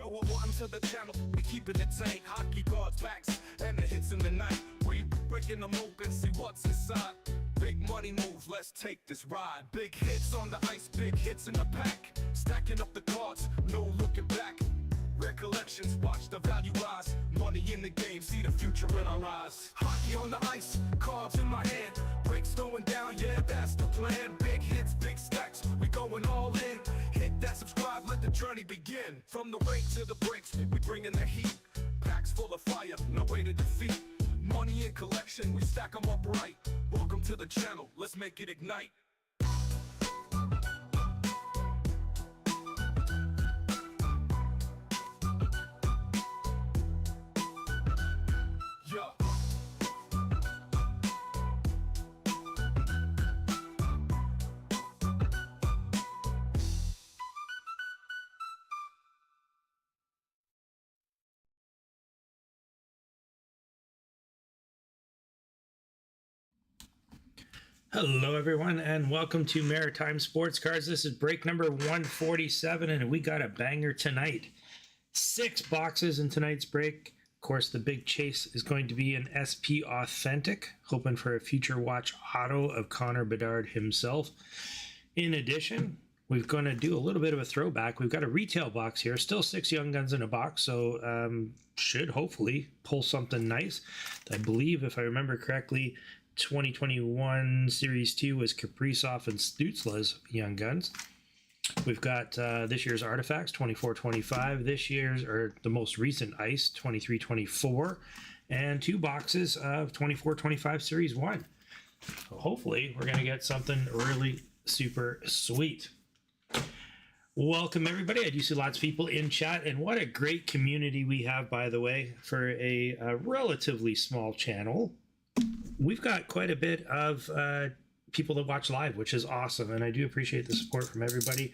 yo, welcome to the channel. We keep it tank, hockey guards, backs, and the hits in the night. We breaking them open, see what's inside. Big money moves, let's take this ride. Big hits on the ice, big hits in the pack. Stacking up the cards, no looking back. Recollections, watch the value rise. Money in the game, see the future in our eyes. Hockey on the ice, cards in my hand. Breaks throwing down, yeah, that's the plan. Big hits, big stacks, we going all in. Hit that subscribe, let the journey begin. From the rake to the breaks, we bringing the heat. Packs full of fire, no way to defeat. Money in collection, we stack them up right. Welcome to the channel, let's make it ignite. Yeah. Hello everyone and welcome to Maritime Sports Cards. This is break number 147 and we got a banger tonight. 6 boxes in tonight's break. Of course, the big chase is going to be an SP Authentic, hoping for a future watch auto of Connor Bedard himself. In addition, we're going to do a little bit of a throwback. We've got a retail box here, still 6 Young Guns in a box, so should hopefully pull something nice. I believe, if I remember correctly, 2021 Series 2 was Kaprizov and Stützle's Young Guns. We've got this year's Artifacts, 24-25. This year's, or the most recent Ice, 23-24. And 2 boxes of 24-25 Series 1. So hopefully, we're going to get something really super sweet. Welcome, everybody. I do see lots of people in chat. And what a great community we have, by the way, for a relatively small channel. We've got quite a bit of people that watch live, which is awesome, and I do appreciate the support from everybody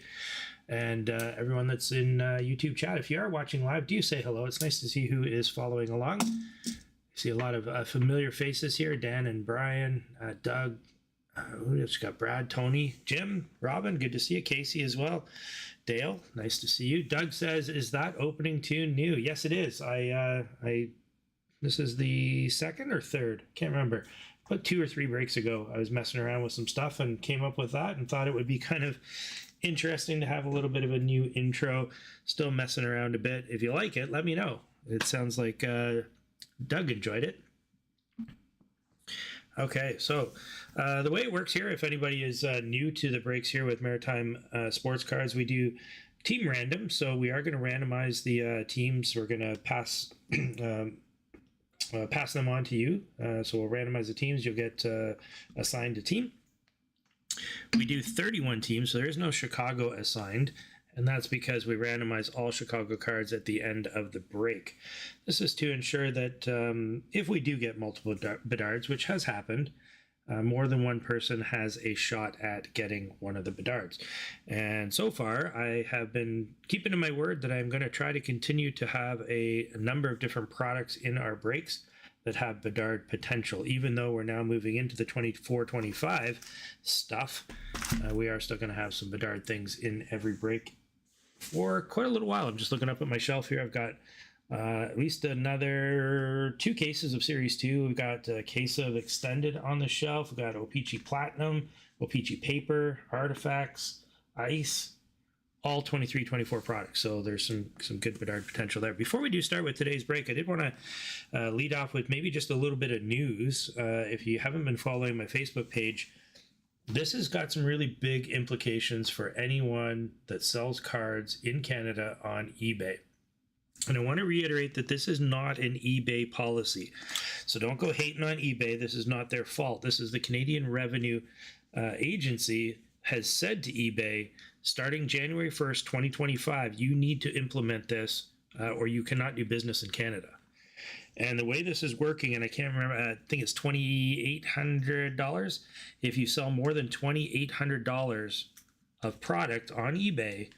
and everyone that's in YouTube chat. If you are watching live, do say hello. It's nice to see who is following along. I see a lot of familiar faces here. Dan and Brian, Doug, who else got? Brad, Tony, Jim, Robin, good to see you. Casey as well. Dale, nice to see you. Doug says, is that opening tune new? Yes, it is. This is the second or third, can't remember. About 2 or 3 breaks ago, I was messing around with some stuff and came up with that and thought it would be kind of interesting to have a little bit of a new intro. Still messing around a bit. If you like it, let me know. It sounds like Doug enjoyed it. Okay, so the way it works here, if anybody is new to the breaks here with Maritime Sports Cards, we do team random. So we are going to randomize the teams. We're going to pass them on to you. So we'll randomize the teams. You'll get assigned a team. We do 31 teams, so there is no Chicago assigned, and that's because we randomize all Chicago cards at the end of the break. This is to ensure that if we do get multiple Bedards, which has happened, more than one person has a shot at getting one of the Bedards. And so far, I have been keeping to my word that I'm going to try to continue to have a number of different products in our breaks that have Bedard potential. Even though we're now moving into the 24-25 stuff, we are still going to have some Bedard things in every break for quite a little while. I'm just looking up at my shelf here. I've got at least another 2 cases of Series 2. We've got a case of Extended on the shelf. We've got O-Pee-Chee Platinum, O-Pee-Chee Paper, Artifacts, Ice, all 23-24 products. So there's some good Bedard potential there. Before we do start with today's break, I did want to lead off with maybe just a little bit of news. If you haven't been following my Facebook page, this has got some really big implications for anyone that sells cards in Canada on eBay. And I want to reiterate that this is not an eBay policy. So don't go hating on eBay. This is not their fault. This is the Canadian Revenue Agency has said to eBay, starting January 1st, 2025, you need to implement this or you cannot do business in Canada. And the way this is working, and I can't remember, I think it's $2,800. If you sell more than $2,800 of product on eBay,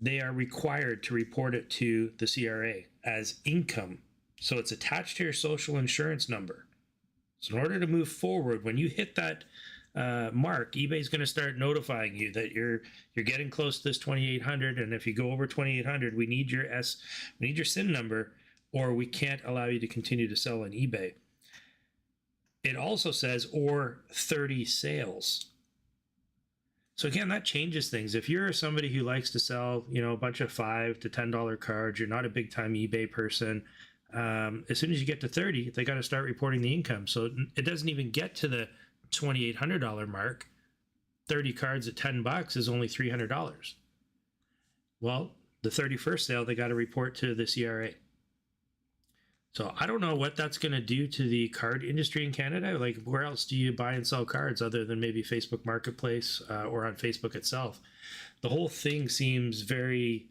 they are required to report it to the CRA as income. So it's attached to your social insurance number. So in order to move forward, when you hit that mark, eBay's going to start notifying you that you're getting close to this 2,800, and if you go over 2,800, we need your SIN number, or we can't allow you to continue to sell on eBay. It also says or 30 sales. So again, that changes things. If you're somebody who likes to sell, a bunch of $5 to $10 cards, you're not a big time eBay person. As soon as you get to 30, they got to start reporting the income. So it doesn't even get to the $2,800 mark. 30 cards at $10 is only $300. Well, the 31st sale, they got to report to the CRA. So I don't know what that's going to do to the card industry in Canada. Like, where else do you buy and sell cards other than maybe Facebook Marketplace or on Facebook itself? The whole thing seems very,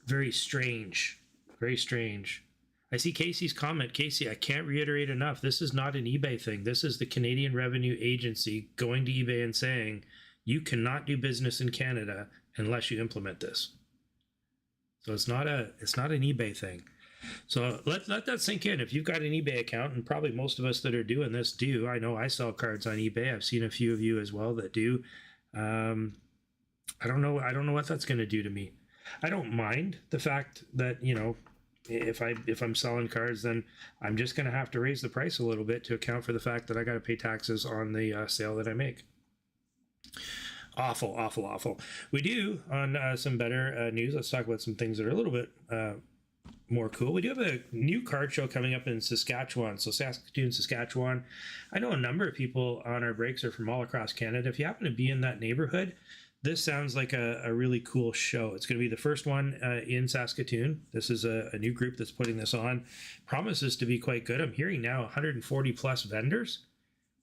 very strange. Very strange. I see Casey's comment. Casey, I can't reiterate enough. This is not an eBay thing. This is the Canadian Revenue Agency going to eBay and saying, you cannot do business in Canada unless you implement this. So it's not an eBay thing. So let that sink in. If you've got an eBay account, and probably most of us that are doing this do. I know I sell cards on eBay. I've seen a few of you as well that do. I don't know what that's going to do to me. I don't mind the fact that, if I'm selling cards, then I'm just going to have to raise the price a little bit to account for the fact that I got to pay taxes on the sale that I make. Awful, awful, awful. We do on some better news. Let's talk about some things that are a little bit more cool. We do have a new card show coming up in Saskatchewan. So Saskatoon, Saskatchewan. I know a number of people on our breaks are from all across Canada. If you happen to be in that neighborhood, this sounds like a really cool show. It's going to be the first one in Saskatoon. This is a new group that's putting this on. Promises to be quite good. I'm hearing now 140 plus vendors,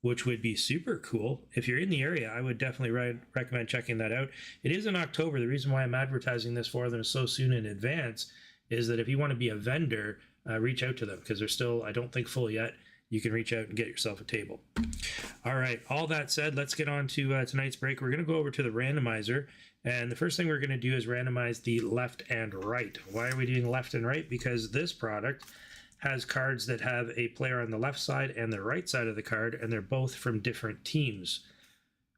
which would be super cool. If you're in the area, I would definitely recommend checking that out. It is in October. The reason why I'm advertising this for them so soon in advance is that if you want to be a vendor, reach out to them, because they're still, I don't think, full yet. You can reach out and get yourself a table. All right, all that said, let's get on to tonight's break. We're going to go over to the randomizer, and the first thing we're going to do is randomize the left and right. Why are we doing left and right? Because this product has cards that have a player on the left side and the right side of the card, and they're both from different teams.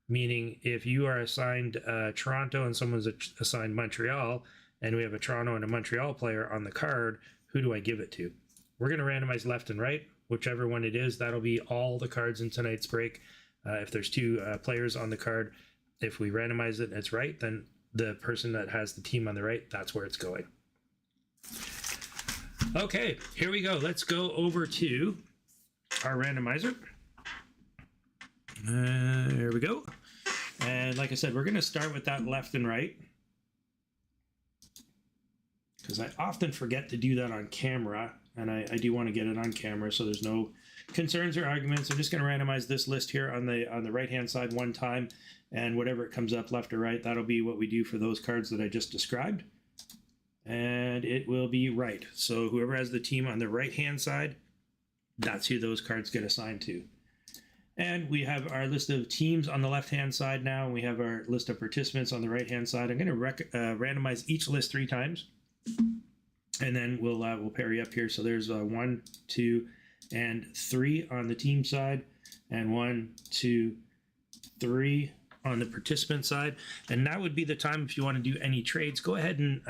Meaning, if you are assigned Toronto and someone's assigned Montreal, and we have a Toronto and a Montreal player on the card, who do I give it to? We're going to randomize left and right. Whichever one it is, that'll be all the cards in tonight's break. If there's two players on the card, if we randomize it and it's right, then the person that has the team on the right, that's where it's going. Okay, here we go. Let's go over to our randomizer. Here we go. And like I said, we're going to start with that left and right, because I often forget to do that on camera, and I do want to get it on camera so there's no concerns or arguments. I'm just going to randomize this list here on the right hand side one time, and whatever it comes up left or right, that'll be what we do for those cards that I just described, and it will be right. So whoever has the team on the right hand side, that's who those cards get assigned to. And we have our list of teams on the left-hand side now, and we have our list of participants on the right-hand side. I'm going to randomize each list 3 times, and then we'll pair you up here. So there's 1, 2, and 3 on the team side, and 1, 2, 3 on the participant side. And that would be the time, if you want to do any trades, go ahead and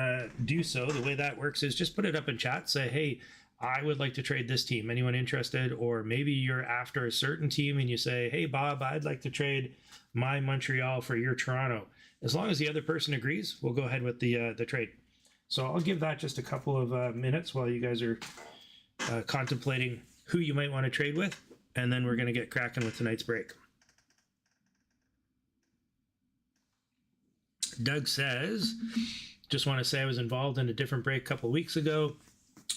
do so. The way that works is just put it up in chat. Say, hey, I would like to trade this team. Anyone interested? Or maybe you're after a certain team and you say, hey, Bob, I'd like to trade my Montreal for your Toronto. As long as the other person agrees, we'll go ahead with the trade. So I'll give that just a couple of minutes while you guys are contemplating who you might want to trade with, and then we're going to get cracking with tonight's break. Doug says, just want to say I was involved in a different break a couple of weeks ago.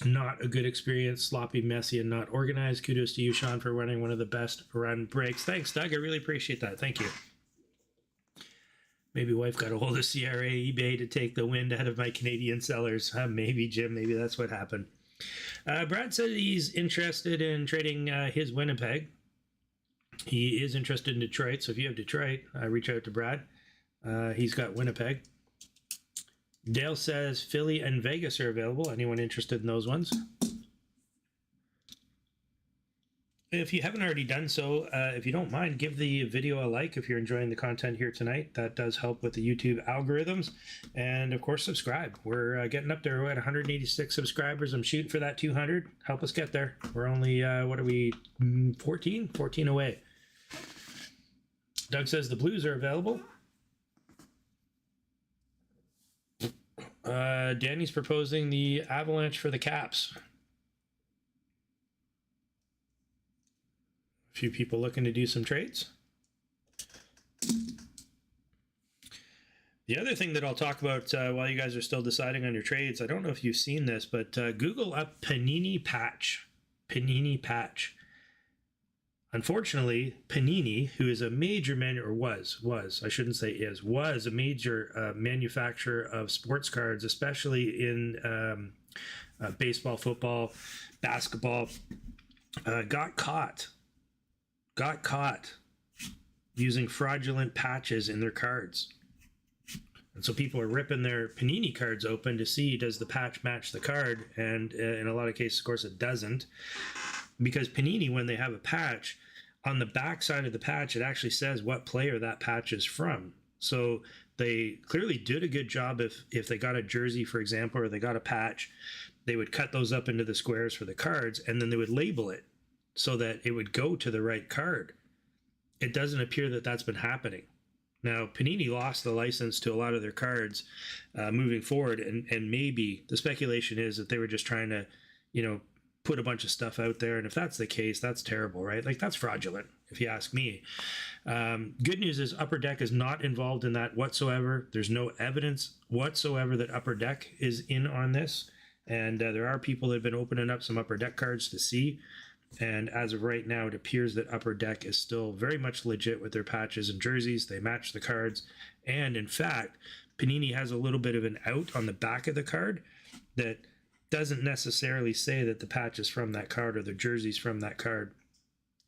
Not a good experience, sloppy, messy, and not organized. Kudos to you, Sean, for running one of the best run breaks. Thanks, Doug. I really appreciate that. Thank you. Maybe wife got a hold of CRA eBay to take the wind out of my Canadian sellers. Maybe, Jim. Maybe that's what happened. Brad said he's interested in trading his Winnipeg. He is interested in Detroit, so if you have Detroit, reach out to Brad. He's got Winnipeg. Dale says Philly and Vegas are available. Anyone interested in those ones? If you haven't already done so, if you don't mind, give the video a like if you're enjoying the content here tonight. That does help with the YouTube algorithms. And of course, subscribe. We're getting up there. We're at 186 subscribers. I'm shooting for that 200. Help us get there. We're only, what are we, 14? 14 away. Doug says the Blues are available. Danny's proposing the Avalanche for the Caps. A few people looking to do some trades. The other thing that I'll talk about while you guys are still deciding on your trades, I don't know if you've seen this, but Google up Panini Patch. Panini Patch. Unfortunately, Panini, who is a major was a major manufacturer of sports cards, especially in baseball, football, basketball, got caught using fraudulent patches in their cards. And so people are ripping their Panini cards open to see, does the patch match the card? And in a lot of cases, of course, it doesn't. Because Panini, when they have a patch, on the back side of the patch, it actually says what player that patch is from. So they clearly did a good job if they got a jersey, for example, or they got a patch, they would cut those up into the squares for the cards, and then they would label it so that it would go to the right card. It doesn't appear that that's been happening. Now, Panini lost the license to a lot of their cards moving forward, and maybe the speculation is that they were just trying to, put a bunch of stuff out there. And if that's the case, that's terrible, right? Like, that's fraudulent, if you ask me. Good news is Upper Deck is not involved in that whatsoever. There's no evidence whatsoever that Upper Deck is in on this. And there are people that have been opening up some Upper Deck cards to see. And as of right now, it appears that Upper Deck is still very much legit with their patches and jerseys. They match the cards. And in fact, Panini has a little bit of an out on the back of the card that doesn't necessarily say that the patch is from that card or the jersey's from that card.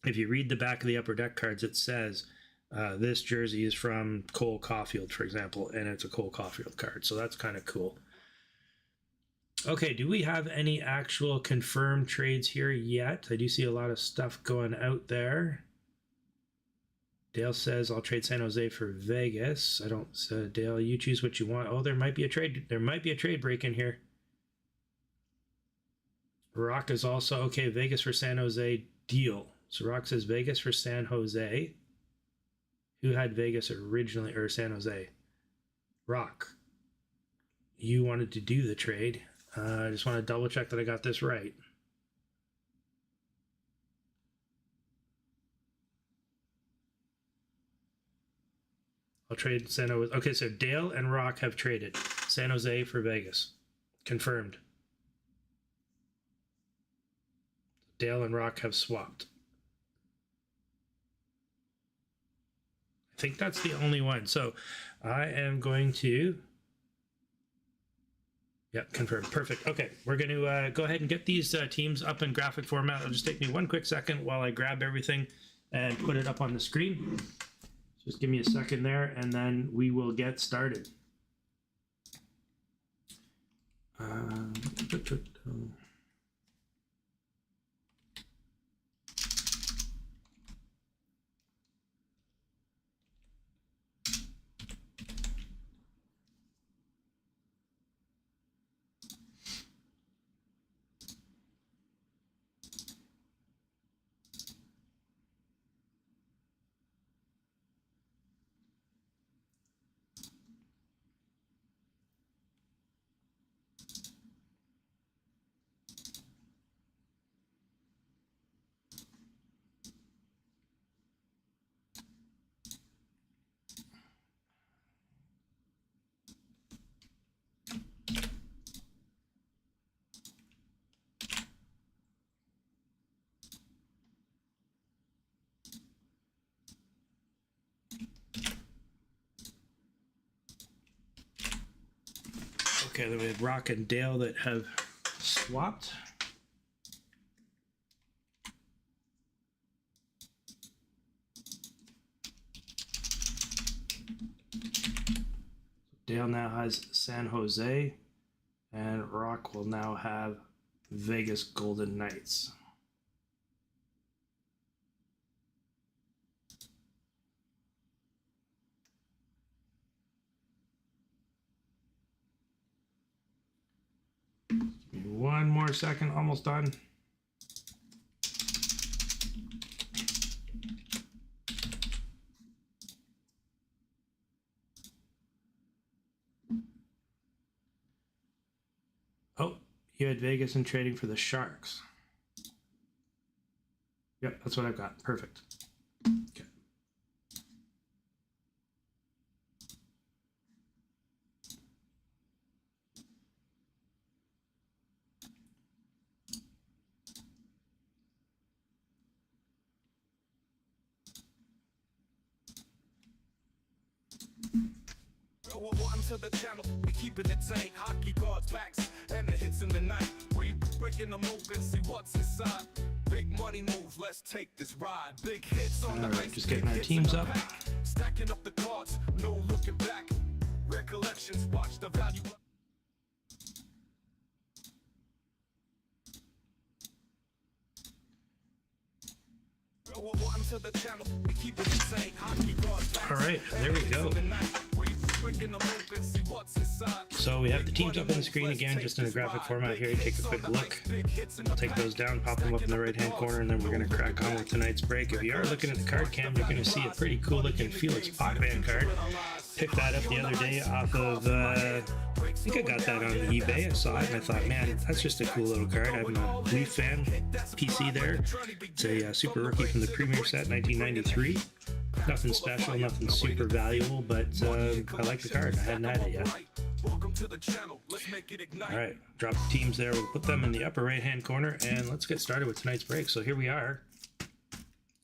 If you read the back of the Upper Deck cards, it says this jersey is from Cole Caulfield, for example, and it's a Cole Caulfield card. So that's kind of cool. Okay, do we have any actual confirmed trades here yet? I do see a lot of stuff going out there. Dale says, I'll trade San Jose for Vegas. I don't, Dale, you choose what you want. Oh, there might be a trade. There might be a trade break in here. Rock is also, okay, Vegas for San Jose, deal. So Rock says Vegas for San Jose. Who had Vegas originally, or San Jose? Rock. You wanted to do the trade. I just want to double check that I got this right. I'll trade San Jose. Okay, so Dale and Rock have traded San Jose for Vegas. Confirmed. Dale and Rock have swapped. I think that's the only one. So I am going to... Yep, confirmed. Perfect. Okay, we're going to go ahead and get these teams up in graphic format. It'll just take me one quick second while I grab everything and put it up on the screen. Just give me a second there, and then we will get started. Okay, then we have Rock and Dale that have swapped. Dale now has San Jose, and Rock will now have Vegas Golden Knights. more second, almost done. Oh, you had Vegas and trading for the Sharks. Yep, that's what I've got. Perfect. Okay. Welcome to the channel. We keeping it tight. Hockey guards backs and the hits in the night. We breaking them open, see what's inside. Big money moves, let's take this ride. Big hits on the ice. Just getting our teams up. Stacking up the cards, no looking back. Recollections, watch the value. Welcome to the channel. We keep it insane. Hockey guards backs. All right, there we go. So we have the teams up on the screen again, just in a graphic format here. You take a quick look. I'll take those down, pop them up in the right-hand corner, and then we're going to crack on with tonight's break. If you are looking at the card cam, you're going to see a pretty cool-looking Felix Potvin card. Picked that up the other day off of, I think I got that on eBay. I saw it and I thought, man, that's just a cool little card. I'm a Leaf fan. PC there. It's a super rookie from the Premier set, 1993. Nothing special, nothing super valuable, but I like the card. I hadn't had it yet. All right, drop the teams there. We'll put them in the upper right-hand corner, and let's get started with tonight's break. So here we are,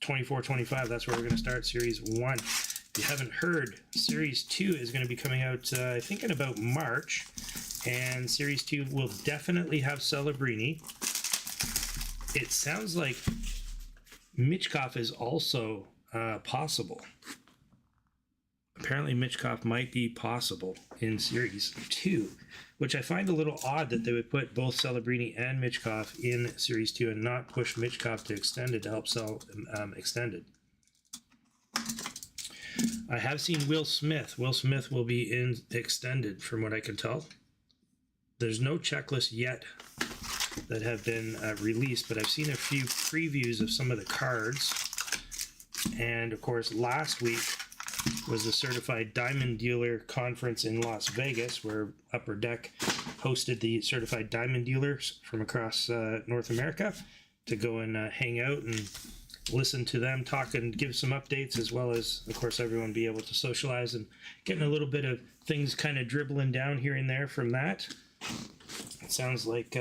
24-25. That's where we're going to start Series 1. If you haven't heard, Series 2 is going to be coming out, I think, in about March, and Series 2 will definitely have Celebrini. It sounds like Michkov is also possible. Apparently Michkov might be possible in Series 2, which I find a little odd that they would put both Celebrini and Michkov in Series 2 and not push Michkov to Extended to help sell Extended. I have seen Will Smith. Will Smith will be in Extended from what I can tell. There's no checklist yet that have been released, but I've seen a few previews of some of the cards. And of course, last week was the Certified Diamond Dealer Conference in Las Vegas, where Upper Deck hosted the Certified Diamond Dealers from across North America to go and hang out and listen to them talk and give some updates, as well as, of course, everyone be able to socialize and getting a little bit of things kind of dribbling down here and there from that. It sounds like,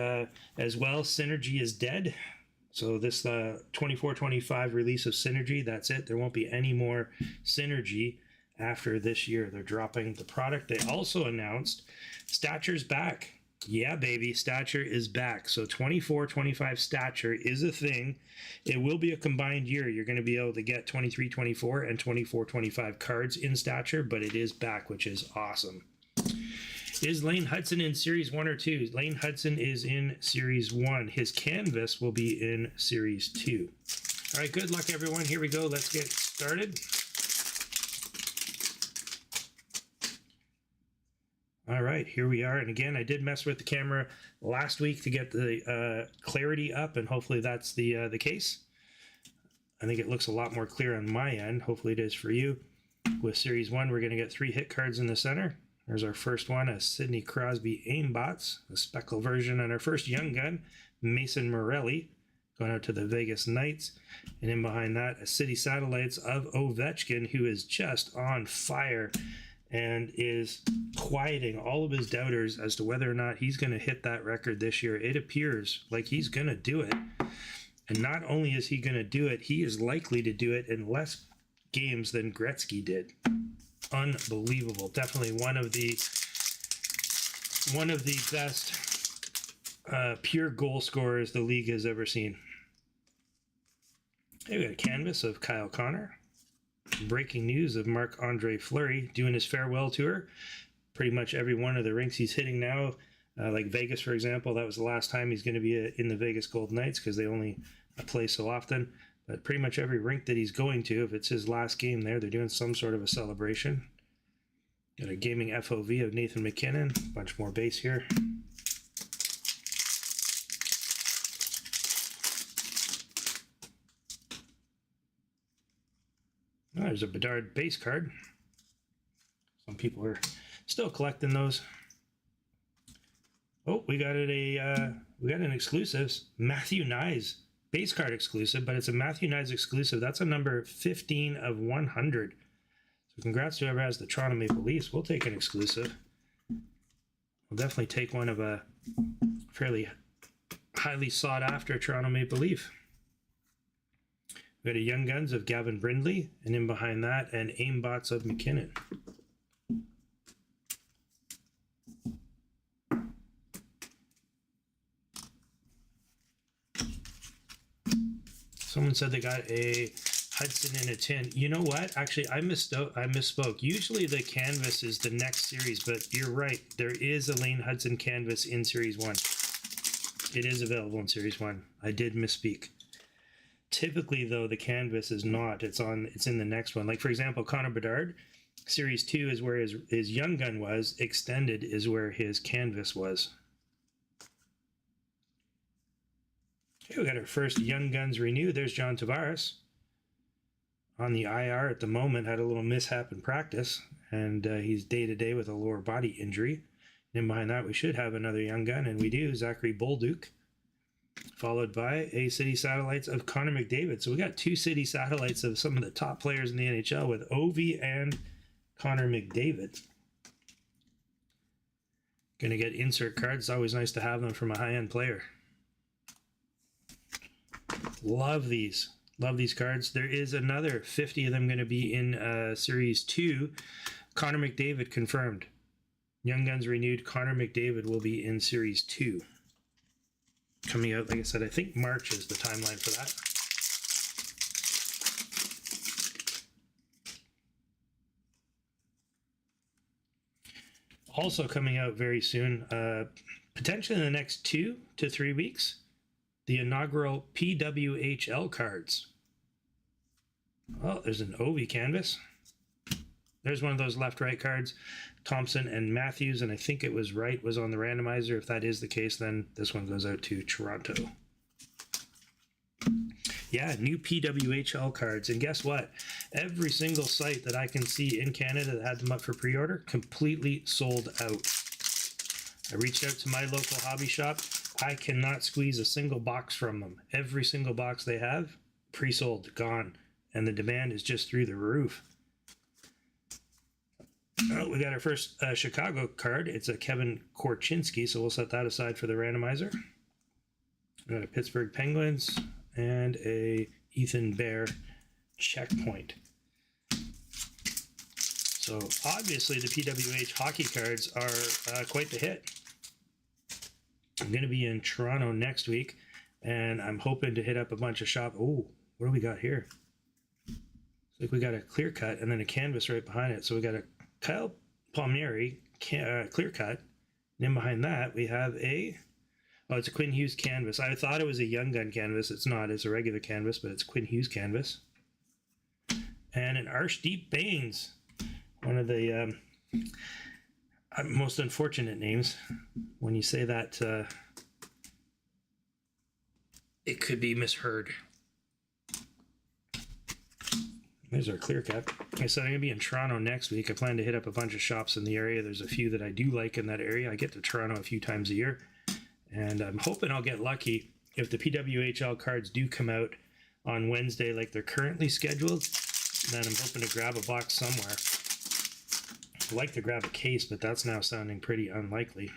as well, Synergy is dead. So this 24-25 release of Synergy, that's it. There won't be any more Synergy after this year. They're dropping the product. They also announced Stature's back. Yeah, baby, Stature is back. So 24-25 Stature is a thing. It will be a combined year. You're going to be able to get 23-24 and 24-25 cards in Stature, but it is back, which is awesome. Is Lane Hudson in Series 1 or 2? Lane Hudson is in Series 1. His canvas will be in Series 2. All right, good luck, everyone. Here we go. Let's get started. All right, here we are. And again, I did mess with the camera last week to get the clarity up, and hopefully that's the case. I think it looks a lot more clear on my end. Hopefully it is for you. With Series 1, we're going to get 3 hit cards in the center. There's our first one, a Sidney Crosby Aimbots, a speckle version, and our first young gun, Mason Morelli, going out to the Vegas Knights. And in behind that, a City Satellites of Ovechkin, who is just on fire and is quieting all of his doubters as to whether or not he's going to hit that record this year. It appears like he's going to do it. And not only is he going to do it, he is likely to do it in less games than Gretzky did. Unbelievable. Definitely one of the best pure goal scorers the league has ever seen. Hey, we got a canvas of Kyle Connor. Breaking news of Marc-Andre Fleury doing his farewell tour. Pretty much every one of the rinks he's hitting now, like Vegas, for example, that was the last time he's going to be in the Vegas Golden Knights because they only play so often. But pretty much every rink that he's going to, if it's his last game there, they're doing some sort of a celebration. Got a gaming FOV of Nathan McKinnon. A bunch more base here. Oh, there's a Bedard base card. Some people are still collecting those. Oh, we got an exclusive Matthew Nyes base card exclusive, but it's a Matthew Nyes exclusive. That's a number 15 of 100. So congrats to whoever has the Toronto Maple Leafs. We'll take an exclusive. We'll definitely take one of a fairly highly sought after Toronto Maple Leaf. We got a Young Guns of Gavin Brindley, and in behind that, an Aimbots of McKinnon. Someone said they got a Hudson in a tin. You know what? Actually, I misspoke. Usually the canvas is the next series, but you're right. There is a Lane Hudson canvas in Series 1. It is available in Series 1. I did misspeak. Typically, though, the canvas is not. It's in the next one. Like, for example, Connor Bedard, Series 2 is where his Young Gun was. Extended is where his canvas was. Okay, we got our first Young Guns renew. There's John Tavares. On the IR at the moment, had a little mishap in practice, and he's day-to-day with a lower body injury. And behind that, we should have another Young Gun, and we do. Zachary Bolduc, followed by a City Satellites of Connor McDavid. So we got two City Satellites of some of the top players in the NHL with Ovi and Connor McDavid. Going to get insert cards. It's always nice to have them from a high-end player. Love these. Love these cards. There is another 50 of them going to be in Series 2. Connor McDavid confirmed. Young Guns renewed. Connor McDavid will be in Series 2. Coming out, like I said, I think March is the timeline for that. Also coming out very soon, potentially in the next 2 to 3 weeks, the inaugural PWHL cards. Oh, there's an Ovi canvas. There's one of those left-right cards. Thompson and Matthews, and I think it was Wright was on the randomizer. If that is the case, then this one goes out to Toronto. Yeah, new PWHL cards. And guess what? Every single site that I can see in Canada that had them up for pre-order completely sold out. I reached out to my local hobby shop. I cannot squeeze a single box from them. Every single box they have, pre-sold, gone. And the demand is just through the roof. Oh, we got our first Chicago card. It's a Kevin Korchinski, so we'll set that aside for the randomizer. We got a Pittsburgh Penguins and a Ethan Bear checkpoint. So obviously the PWH hockey cards are quite the hit. I'm going to be in Toronto next week, and I'm hoping to hit up a bunch of shops. Oh, what do we got here? Like we got a clear cut and then a canvas right behind it. So we got a Kyle Palmieri clear cut. And then behind that we have it's a Quinn Hughes canvas. I thought it was a Young Gun canvas. It's not. It's a regular canvas, but it's Quinn Hughes canvas. And an Arshdeep Baines, one of the most unfortunate names. When you say that, it could be misheard. There's our clear cut. Like I said, I'm going to be in Toronto next week. I plan to hit up a bunch of shops in the area. There's a few that I do like in that area. I get to Toronto a few times a year. And I'm hoping I'll get lucky if the PWHL cards do come out on Wednesday like they're currently scheduled. Then I'm hoping to grab a box somewhere. I'd like to grab a case, but that's now sounding pretty unlikely.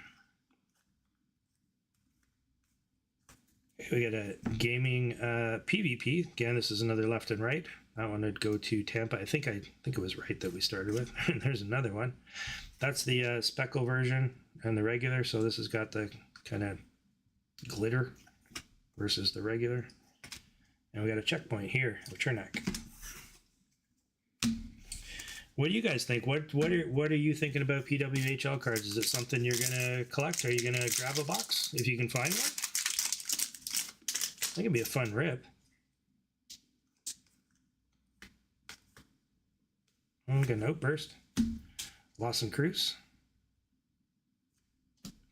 We got a gaming PvP. Again, this is another left and right. That one would go to Tampa. I think it was right that we started with. And there's another one. That's the speckle version and the regular. So this has got the kind of glitter versus the regular. And we got a checkpoint here with Chernak. What do you guys think? What are you thinking about PWHL cards? Is it something you're gonna collect? Are you gonna grab a box if you can find one? I think it'd be a fun rip. I'm gonna outburst. Lawson Cruz,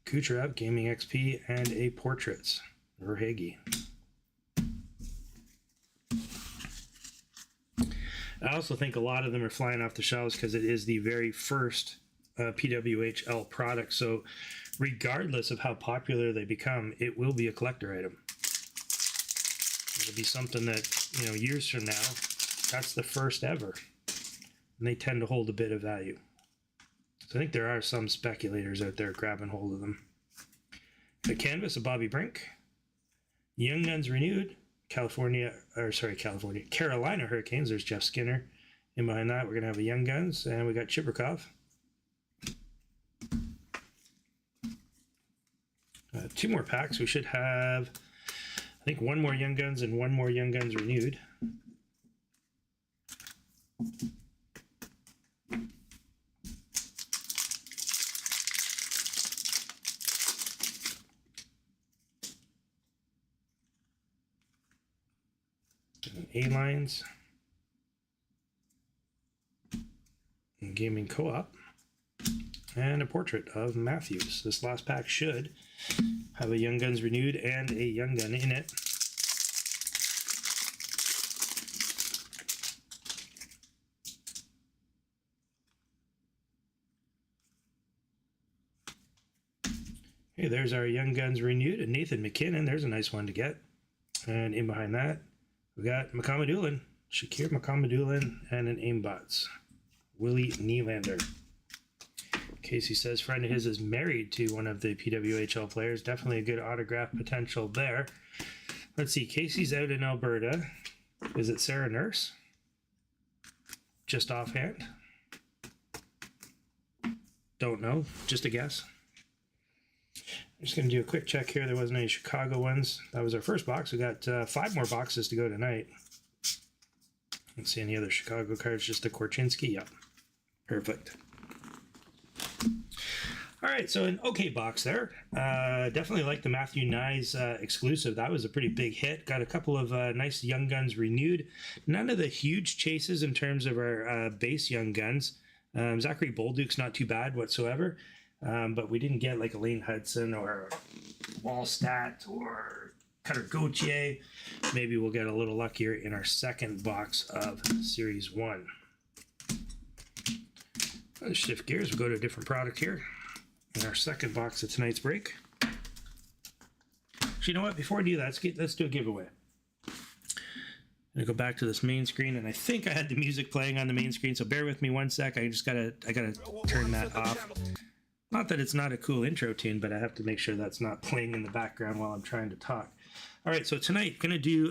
Kucherov, Gaming XP, and a Portraits, Verhage. I also think a lot of them are flying off the shelves because it is the very first PWHL product. So regardless of how popular they become, it will be a collector item. It'll be something that, you know, years from now, that's the first ever. And they tend to hold a bit of value. So I think there are some speculators out there grabbing hold of them. The canvas of Bobby Brink. Young Guns renewed. Carolina Hurricanes. There's Jeff Skinner. And behind that, we're going to have a Young Guns. And we got Chibrikov. 2 more packs. We should have, I think, 1 more Young Guns and 1 more Young Guns renewed. A-Lines. Gaming Co-op. And a portrait of Matthews. This last pack should have a Young Guns renewed and a Young Gun in it. Hey, there's our Young Guns renewed and Nathan McKinnon. There's a nice one to get. And in behind that, we got McComadulin, Shakir McComadulin, and an Aimbots. Willie Nylander. Casey says friend of his is married to one of the PWHL players. Definitely a good autograph potential there. Let's see. Casey's out in Alberta. Is it Sarah Nurse? Just offhand. Don't know. Just a guess. I'm just going to do a quick check here. There wasn't any Chicago ones. That was our first box. We got 5 more boxes to go tonight. Don't see any other Chicago cards. Just the Korchinski. Yep. Perfect. All right, so an okay box there. Definitely like the Matthew Nyes exclusive. That was a pretty big hit. Got a couple of nice Young Guns renewed. None of the huge chases in terms of our base Young Guns. Zachary Bolduc's not too bad whatsoever, but we didn't get like Elaine Hudson or Wallstat or Cutter Gauthier. Maybe we'll get a little luckier in our second box of Series 1. Let's shift gears. We'll go to a different product here. In our second box of tonight's break. So you know what? Before I do that, let's do a giveaway. I'm gonna go back to this main screen, and I think I had the music playing on the main screen, so bear with me one sec. I gotta turn that off. Not that it's not a cool intro tune, but I have to make sure that's not playing in the background while I'm trying to talk. All right, so tonight I'm gonna do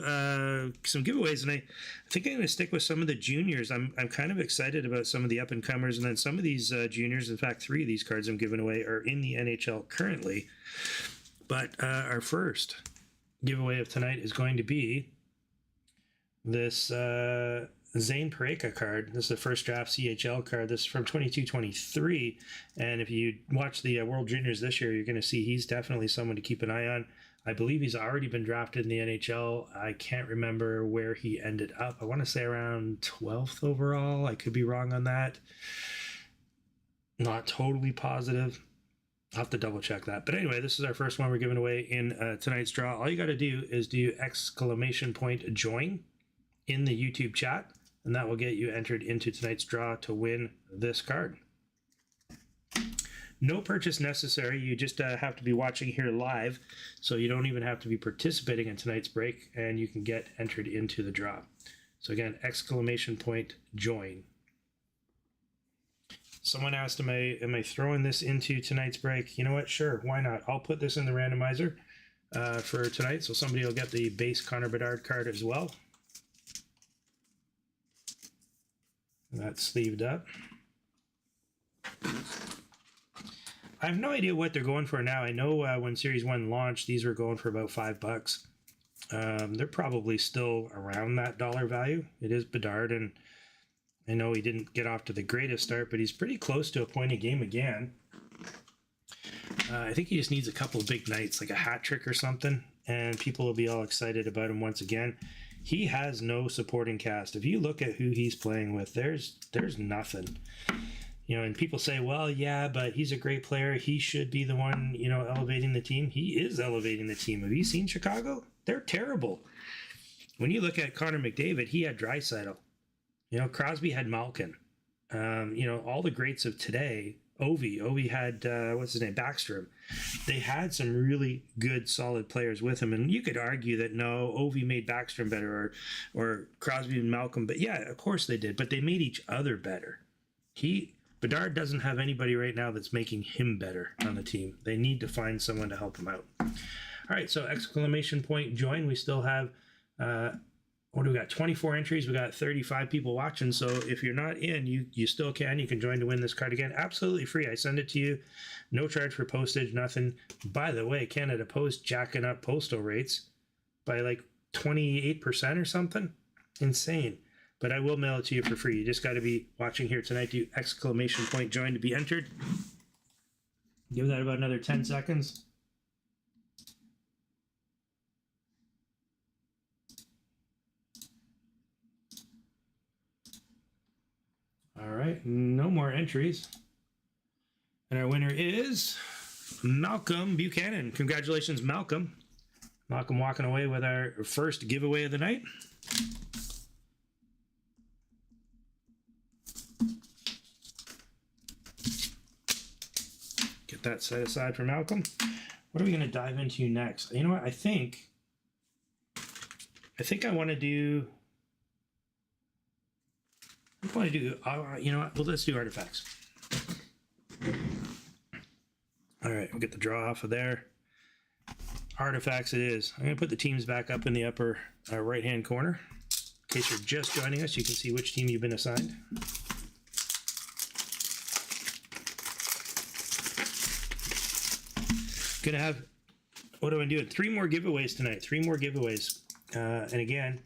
some giveaways, and I think I'm gonna stick with some of the juniors. I'm kind of excited about some of the up and comers, and then some of these juniors. In fact, 3 of these cards I'm giving away are in the NHL currently. But our first giveaway of tonight is going to be this Zane Pareka card. This is the first draft CHL card. This is from 22-23, and if you watch the World Juniors this year, you're going to see he's definitely someone to keep an eye on. I believe he's already been drafted in the NHL. I can't remember where he ended up. I want to say around 12th overall. I could be wrong on that. Not totally positive. I'll have to double check that. But anyway, this is our first one we're giving away in tonight's draw. All you got to do is do !join in the YouTube chat, and that will get you entered into tonight's draw to win this card. No purchase necessary. You just have to be watching here live, so you don't even have to be participating in tonight's break, and you can get entered into the draw. So again, !join. Someone asked, am I throwing this into tonight's break? You know what? Sure, why not? I'll put this in the randomizer for tonight, so somebody will get the base Connor Bedard card as well. That's sleeved up. I have no idea what they're going for now. I know when Series 1 launched, these were going for about $5. They're probably still around that dollar value. It is Bedard, and I know he didn't get off to the greatest start, but he's pretty close to a point a game again. I think he just needs a couple of big nights, like a hat trick or something, and people will be all excited about him once again. He has no supporting cast. If you look at who he's playing with, there's nothing. You know, and people say, well, yeah, but he's a great player. He should be the one, you know, elevating the team. He is elevating the team. Have you seen Chicago? They're terrible. When you look at Connor McDavid, he had Draisaitl. You know, Crosby had Malkin. You know, all the greats of today, Ovi had, what's his name, Backstrom. They had some really good, solid players with him. And you could argue that, no, Ovi made Backstrom better or Crosby and Malcolm. But yeah, of course they did. But they made each other better. Bedard doesn't have anybody right now that's making him better on the team. They need to find someone to help him out. All right, so exclamation point join. We still have, what do we got? 24 entries. We got 35 people watching. So if you're not in, you still can. You can join to win this card again. Absolutely free. I send it to you. No charge for postage, nothing. By the way, Canada Post jacking up postal rates by like 28% or something. Insane. But I will mail it to you for free. You just got to be watching here tonight. Do exclamation point join to be entered. Give that about another 10 seconds. All right, no more entries. And our winner is Malcolm Buchanan. Congratulations, Malcolm. Malcolm walking away with our first giveaway of the night. Get that set aside for Malcolm. What are we going to dive into next? You know what? I think I want to do... you know what? Well, let's do artifacts. All right, we'll get the draw off of there. Artifacts it is. I'm going to put the teams back up in the upper right-hand corner. In case you're just joining us, you can see which team you've been assigned. Gonna have, what am I doing? 3 more giveaways tonight. 3 more giveaways. And again,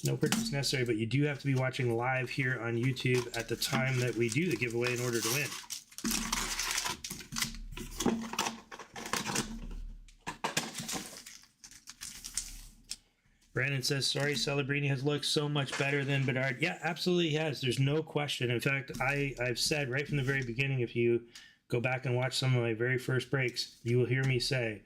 no purchase necessary, but you do have to be watching live here on YouTube at the time that we do the giveaway in order to win. Brandon says, sorry, Celebrini has looked so much better than Bedard. Yeah, absolutely he has. There's no question. In fact, I've said right from the very beginning, if you go back and watch some of my very first breaks, you will hear me say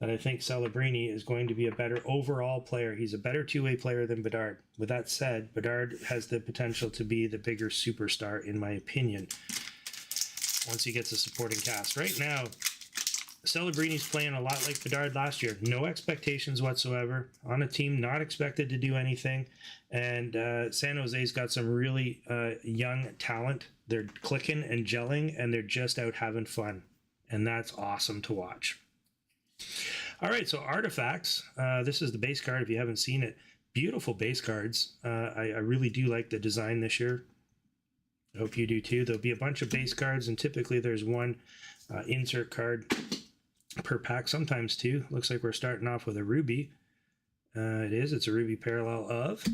that I think Celebrini is going to be a better overall player. He's a better two-way player than Bedard. With that said, Bedard has the potential to be the bigger superstar, in my opinion, once he gets a supporting cast. Right now, Celebrini's playing a lot like Bedard last year. No expectations whatsoever. On a team not expected to do anything. And San Jose's got some really young talent. They're clicking and gelling, and they're just out having fun. And that's awesome to watch. All right, so artifacts. This is the base card if you haven't seen it. Beautiful base cards. I really do like the design this year. I hope you do too. There'll be a bunch of base cards, and typically there's one insert card per pack, sometimes two. Looks like we're starting off with a Ruby. It's a Ruby parallel of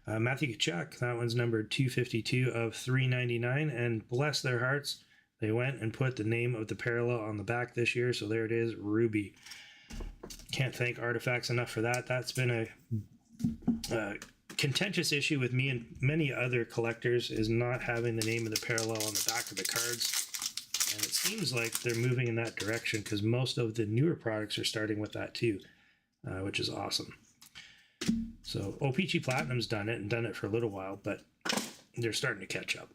Matthew Tkachuk. That one's numbered 252 of 399, and bless their hearts, they went and put the name of the parallel on the back this year, so there it is, Ruby. Can't thank Artifacts enough for that. That's been a contentious issue with me and many other collectors, is not having the name of the parallel on the back of the cards. And it seems like they're moving in that direction because most of the newer products are starting with that too, which is awesome. So O-Pee-Chee Platinum's done it, and done it for a little while, but they're starting to catch up.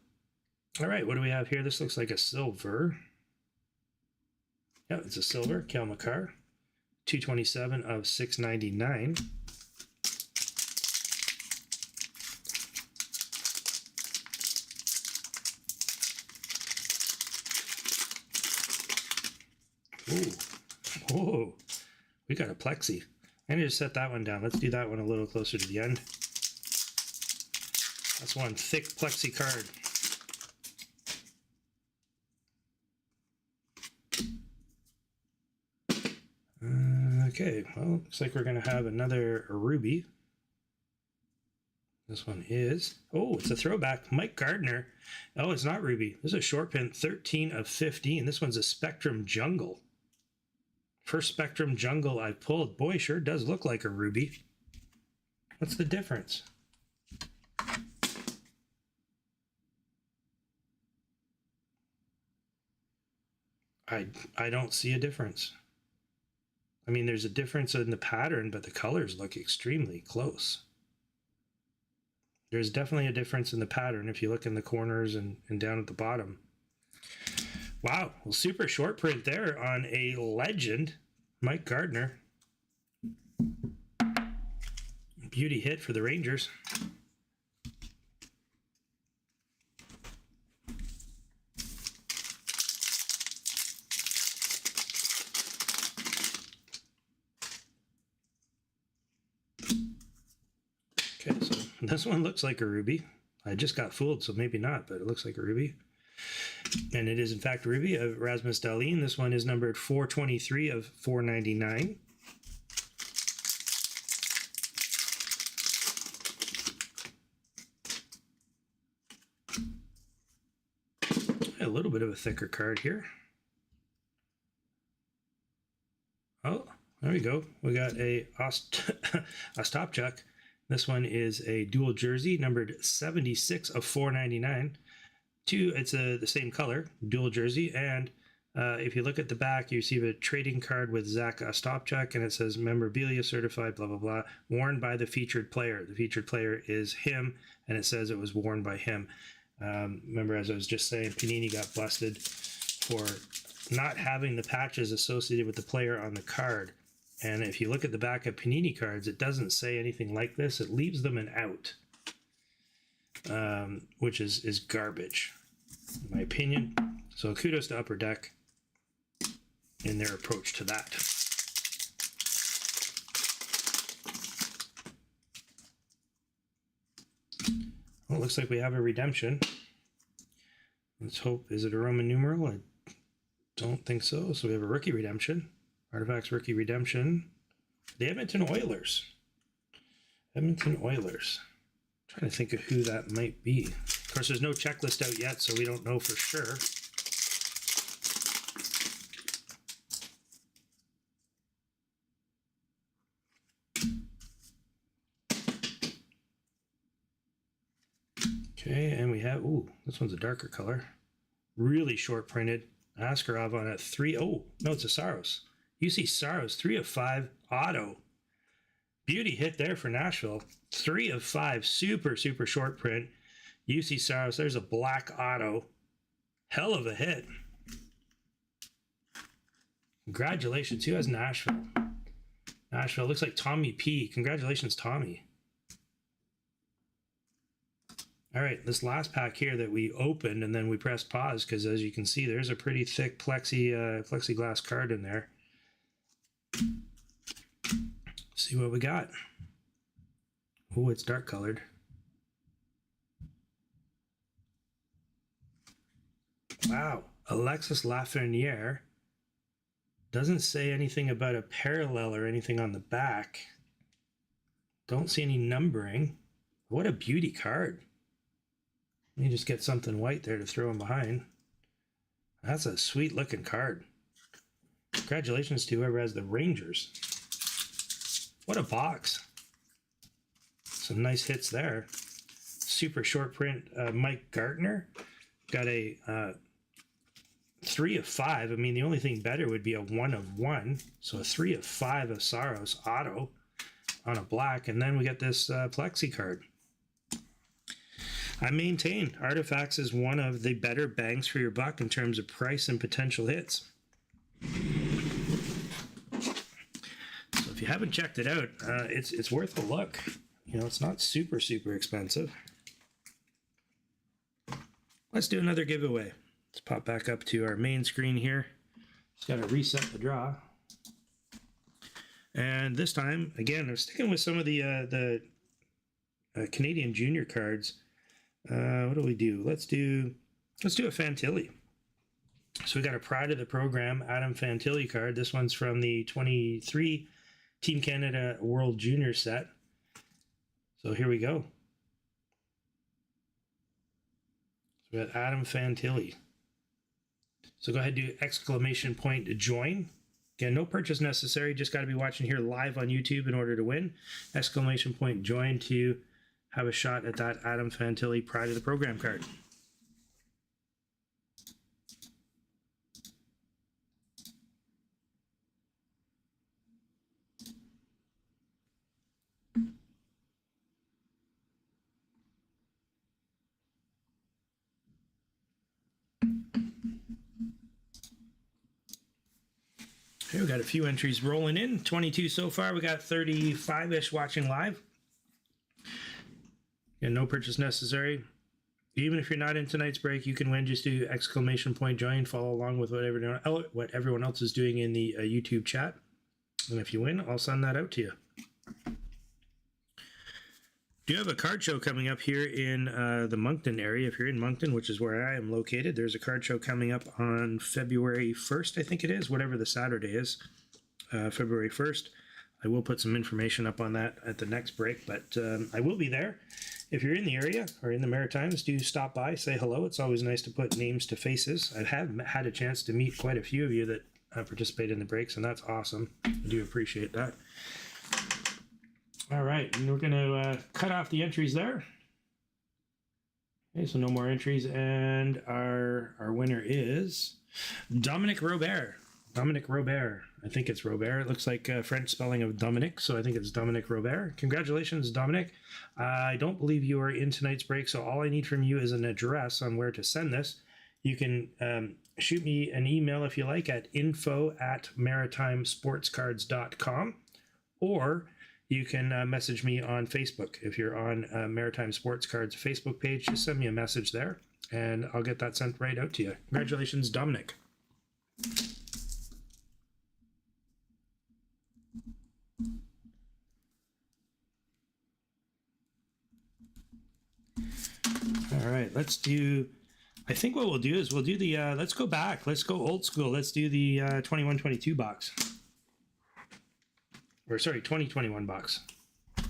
All right, what do we have here? This looks like a silver. Yeah, it's a silver. Cal McCarr, 227 of 699. Whoa, we got a plexi. I'm going to set that one down. Let's do that one a little closer to the end. That's one thick plexi card. Okay, well, looks like we're going to have another Ruby. This one is, oh, it's a throwback. Mike Gardner. Oh, it's not Ruby. This is a short pin, 13 of 15. This one's a Spectrum Jungle. First Spectrum Jungle I've pulled. Boy, sure does look like a Ruby. What's the difference? I don't see a difference. I mean, there's a difference in the pattern, but the colors look extremely close. There's definitely a difference in the pattern if you look in the corners and down at the bottom. Wow, well, super short print there on a legend, Mike Gardner. Beauty hit for the Rangers. Okay, so this one looks like a ruby. I just got fooled, so maybe not, but it looks like a ruby. And it is, in fact, a ruby of Rasmus Dahlin. This one is numbered 423 of 499. A little bit of a thicker card here. Oh, there we go. We got a Ostapchuk. This one is a dual jersey, numbered 76 of 499. It's the same color, dual jersey, and if you look at the back, you receive a trading card with Zach Ostapchuk, and it says memorabilia certified, blah, blah, blah, worn by the featured player. The featured player is him, and it says it was worn by him. Remember, as I was just saying, Panini got busted for not having the patches associated with the player on the card. And if you look at the back of Panini cards, it doesn't say anything like this. It leaves them an out, which is garbage, in my opinion. So kudos to Upper Deck in their approach to that. Well, it looks like we have a redemption. Let's hope, is it a Roman numeral? I don't think so. So we have a rookie redemption. Artifacts rookie redemption. The Edmonton Oilers. Edmonton Oilers. I'm trying to think of who that might be. Of course, there's no checklist out yet, so we don't know for sure. Okay, and we have, ooh, this one's a darker color. Really short printed. Askarov on a 3. Oh, no, it's a Saros. UC Saros, 3 of 5 auto. Beauty hit there for Nashville. 3 of 5, super, super short print. UC Saros, there's a black auto. Hell of a hit. Congratulations. Who has Nashville? Nashville looks like Tommy P. Congratulations, Tommy. All right, this last pack here that we opened and then we pressed pause because, as you can see, there's a pretty thick plexiglass card in there. See what we got. Oh, it's dark colored. Wow, Alexis Lafreniere. Doesn't say anything about a parallel or anything on the back. Don't see any numbering. What a beauty card. Let me just get something white there to throw in behind. That's a sweet looking card. Congratulations to whoever has the Rangers. What a box. Some nice hits there. Super short print Mike Gardner. Got a 3 of 5. I mean, the only thing better would be a 1 of 1. So a 3 of 5 of Saros auto on a black. And then we get this plexi card. I maintain Artifacts is one of the better bangs for your buck in terms of price and potential hits. So if you haven't checked it out, it's worth a look. You know, it's not super, super expensive. Let's do another giveaway. Let's pop back up to our main screen here. Just got to reset the draw. And this time, again, I'm sticking with some of the Canadian junior cards. What do we do? Let's do a Fantilli. So we got a Pride of the Program Adam Fantilli card. This one's from the 23 Team Canada World Junior set. So here we go. So we got Adam Fantilli. So go ahead and do exclamation point to join. Again, no purchase necessary. Just got to be watching here live on YouTube in order to win. Exclamation point join to have a shot at that Adam Fantilli Pride of the Program card. Okay, we got a few entries rolling in. 22 so far. We got 35-ish watching live. And no purchase necessary. Even if you're not in tonight's break, you can win. Just do ! join. Follow along with what everyone else is doing in the YouTube chat. And if you win, I'll send that out to you. Do you have a card show coming up here in the Moncton area? If you're in Moncton, which is where I am located, there's a card show coming up on February 1st, I think it is, whatever the Saturday is, February 1st. I will put some information up on that at the next break, but I will be there. If you're in the area or in the Maritimes, do stop by, say hello. It's always nice to put names to faces. I have had a chance to meet quite a few of you that participate in the breaks, and that's awesome. I do appreciate that. All right, and we're going to cut off the entries there. Okay, so no more entries, and our winner is Dominic Robert. Dominic Robert. I think it's Robert. It looks like French spelling of Dominic, so I think it's Dominic Robert. Congratulations, Dominic. I don't believe you are in tonight's break, so all I need from you is an address on where to send this. You can shoot me an email if you like at info@maritimesportscards.com, or you can message me on Facebook. If you're on Maritime Sports Cards Facebook page, just send me a message there, and I'll get that sent right out to you. Congratulations, Dominic. All right, let's do, I think what we'll do is we'll do the, let's go back. Let's go old school. Let's do the 21-22 box. Or sorry, 2021 box. I'm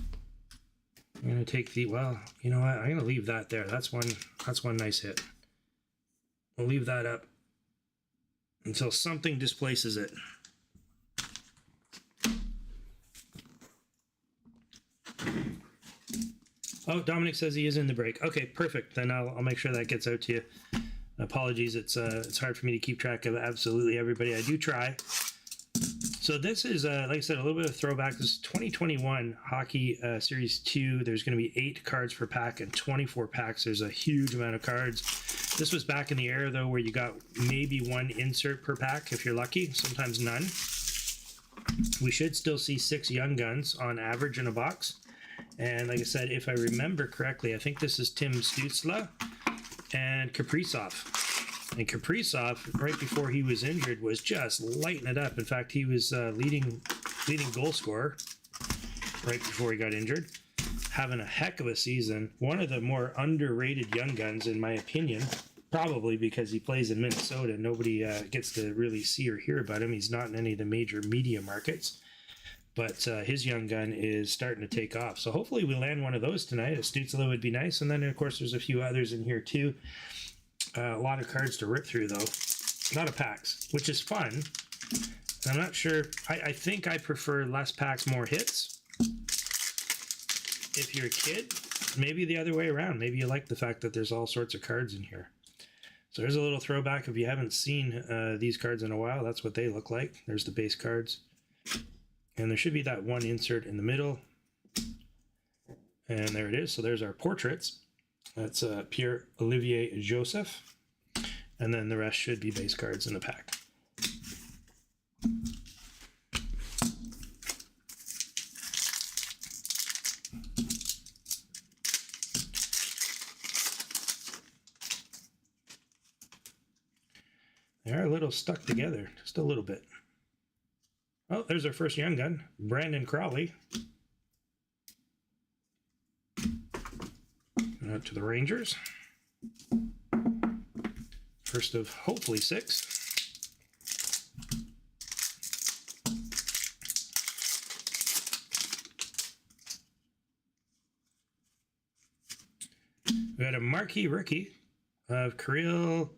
going to take the, well, you know what? I'm going to leave that there. That's one nice hit. We'll leave that up until something displaces it. Oh, Dominic says he is in the break. Okay, perfect. Then I'll make sure that gets out to you. Apologies, it's hard for me to keep track of absolutely everybody. I do try. So this is, like I said, a little bit of throwback. This is 2021 Hockey Series 2. There's going to be 8 cards per pack and 24 packs. There's a huge amount of cards. This was back in the era, though, where you got maybe 1 insert per pack if you're lucky, sometimes none. We should still see 6 Young Guns on average in a box. And like I said, if I remember correctly, I think this is Tim Stützle and Kaprizov. And Kaprizov, right before he was injured, was just lighting it up. In fact, he was leading goal scorer right before he got injured. Having a heck of a season. One of the more underrated young guns, in my opinion, probably because he plays in Minnesota. Nobody gets to really see or hear about him. He's not in any of the major media markets. But his young gun is starting to take off. So hopefully we land one of those tonight. A Stützle would be nice. And then, of course, there's a few others in here, too. A lot of cards to rip through, though. A lot of packs, which is fun. I'm not sure. I think I prefer less packs, more hits. If you're a kid, maybe the other way around. Maybe you like the fact that there's all sorts of cards in here. So there's a little throwback. If you haven't seen these cards in a while, that's what they look like. There's the base cards. And there should be that one insert in the middle. And there it is. So there's our portraits. That's Pierre-Olivier Joseph. And then the rest should be base cards in the pack. They are a little stuck together, just a little bit. Oh, there's our first young gun, Brandon Crowley. Out to the Rangers. First of hopefully 6. We got a marquee rookie of Kirill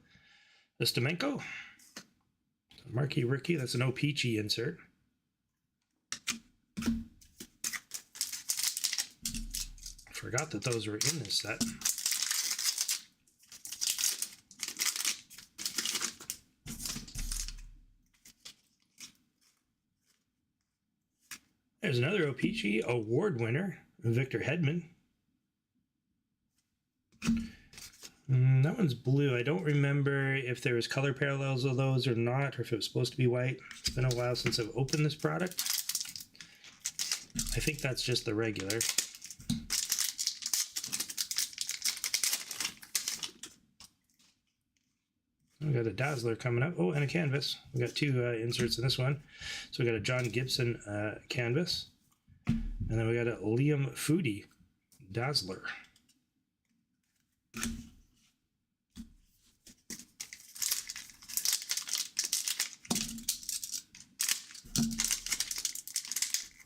Ustimenko. Marquee rookie, that's an O-Pee-Chee insert. Forgot that those were in this set. There's another O-Pee-Chee award winner, Victor Hedman. that one's blue. I don't remember if there was color parallels of those or not, or if it was supposed to be white. It's been a while since I've opened this product. I think that's just the regular. We got a Dazzler coming up. Oh, and a canvas. We got two inserts in this one. So we got a John Gibson canvas, and then we got a Liam Foodie Dazzler.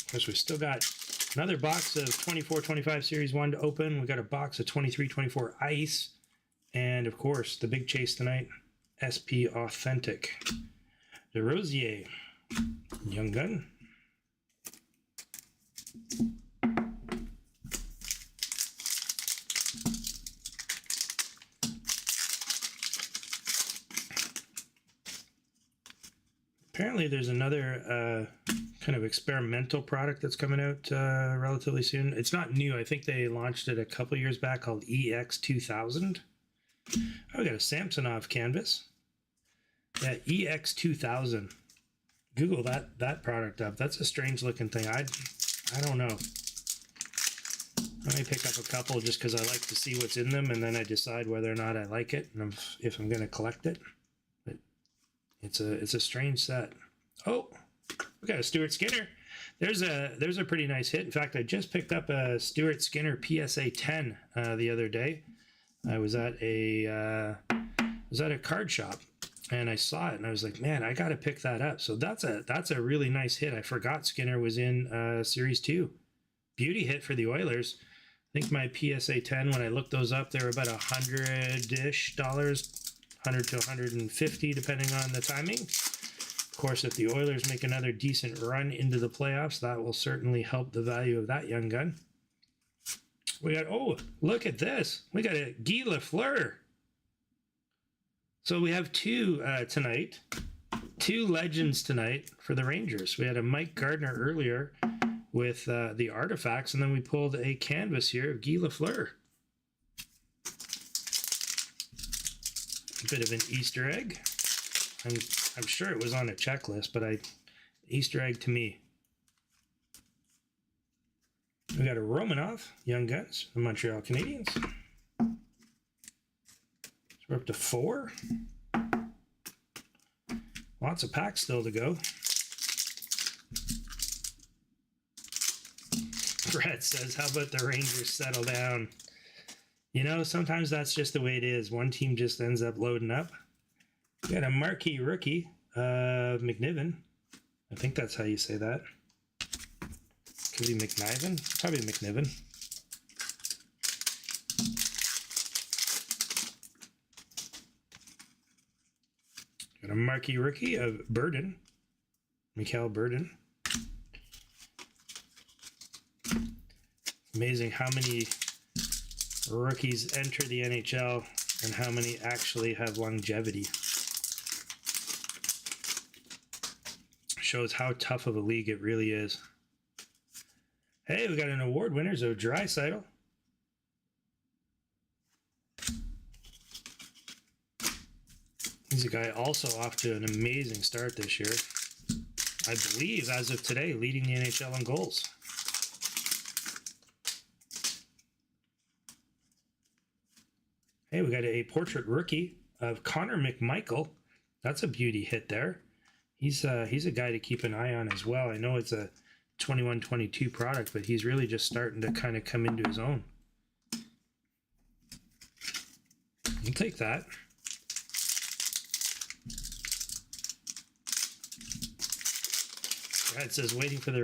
Of course, we still got another box of 24-25 Series 1 to open. We got a box of 23-24 Ice, and of course, the big chase tonight. SP Authentic. The Rosier Young Gun. Apparently there's another kind of experimental product that's coming out relatively soon. It's not new. I think they launched it a couple years back called EX2000. Oh, we got a Samsonov canvas. Yeah, EX2000. Google that product up. That's a strange looking thing. I don't know. Let me pick up a couple just because I like to see what's in them, and then I decide whether or not I like it and if I'm going to collect it. But it's a strange set. Oh, we got a Stuart Skinner. There's a pretty nice hit. In fact, I just picked up a Stuart Skinner PSA 10 the other day. I was at a card shop. And I saw it and I was like, man, I got to pick that up. So that's a really nice hit. I forgot Skinner was in Series 2. Beauty hit for the Oilers. I think my PSA 10, when I looked those up, they were about $100-ish, 100 to 150, depending on the timing. Of course, if the Oilers make another decent run into the playoffs, that will certainly help the value of that young gun. We got, oh, look at this. We got a Guy Lafleur. So we have two tonight, two legends tonight for the Rangers. We had a Mike Gardner earlier with the Artifacts, and then we pulled a canvas here of Guy Lafleur. A bit of an Easter egg. I'm sure it was on a checklist, but Easter egg to me. We got a Romanov Young Guns, the Montreal Canadiens. We're up to 4. Lots of packs still to go. Brett says, how about the Rangers settle down? You know, sometimes that's just the way it is. One team just ends up loading up. We got a marquee rookie of McNiven. I think that's how you say that. Could be McNiven? Probably McNiven. Got a marquee rookie of Burden, Mikhail Burden. Amazing how many rookies enter the NHL and how many actually have longevity. Shows how tough of a league it really is. Hey, we got an award winners of Draisaitl. He's a guy also off to an amazing start this year. I believe, as of today, leading the NHL in goals. Hey, we got a portrait rookie of Connor McMichael. That's a beauty hit there. He's a guy to keep an eye on as well. I know it's a 21-22 product, but he's really just starting to kind of come into his own. I'll take that. Brad says, waiting for the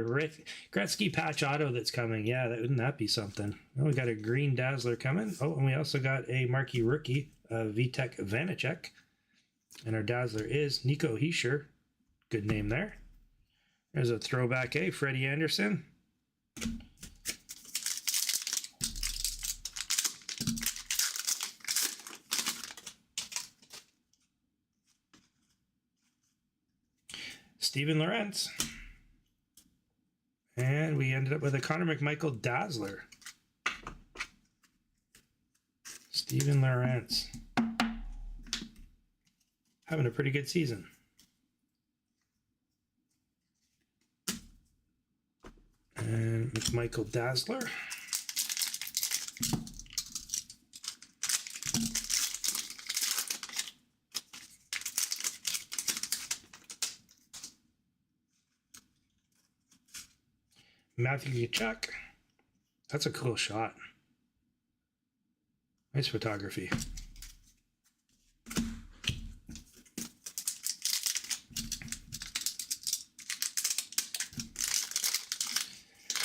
Gretzky patch auto that's coming. Yeah, wouldn't that be something? Oh, we got a green Dazzler coming. Oh, and we also got a marquee rookie, Vitek Vanacek. And our Dazzler is Nico Hischier. Good name there. There's a throwback, Freddie Anderson. Steven Lorentz. And we ended up with a Connor McMichael Dazzler. Steven Lorentz. having a pretty good season. And McMichael Dazzler. Matthew Tkachuk. That's a cool shot. Nice photography.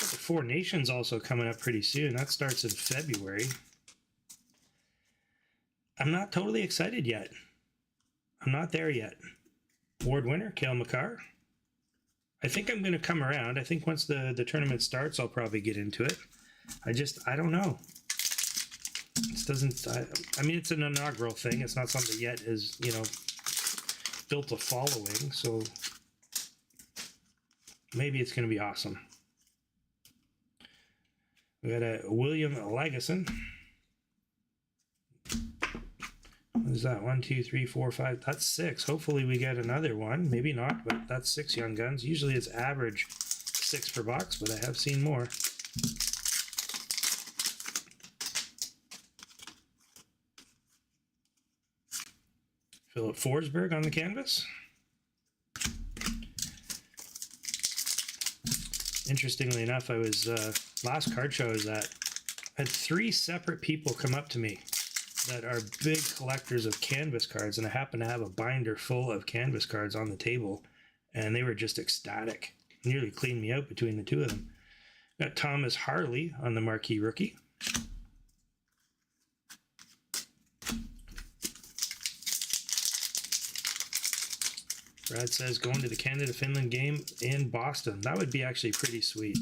The Four Nations also coming up pretty soon. That starts in February. I'm not totally excited yet. I'm not there yet. Award winner, Cale Makar. I think I'm going to come around. I think once the tournament starts, I'll probably get into it. I don't know. It doesn't, I mean, it's an inaugural thing. It's not something yet is, built a following. So maybe it's going to be awesome. We got a William Lagesson. What is that? 1, 2, 3, 4, 5. That's 6. Hopefully we get another one. Maybe not, but that's 6 Young Guns. Usually it's average 6 per box, but I have seen more. Philip Forsberg on the canvas. Interestingly enough, I was last card show I was at, I had 3 separate people come up to me that are big collectors of canvas cards, and I happen to have a binder full of canvas cards on the table, and they were just ecstatic. Nearly cleaned me out between the two of them. Got Thomas Harley on the marquee rookie. Brad says going to the Canada-Finland game in Boston. That would be actually pretty sweet.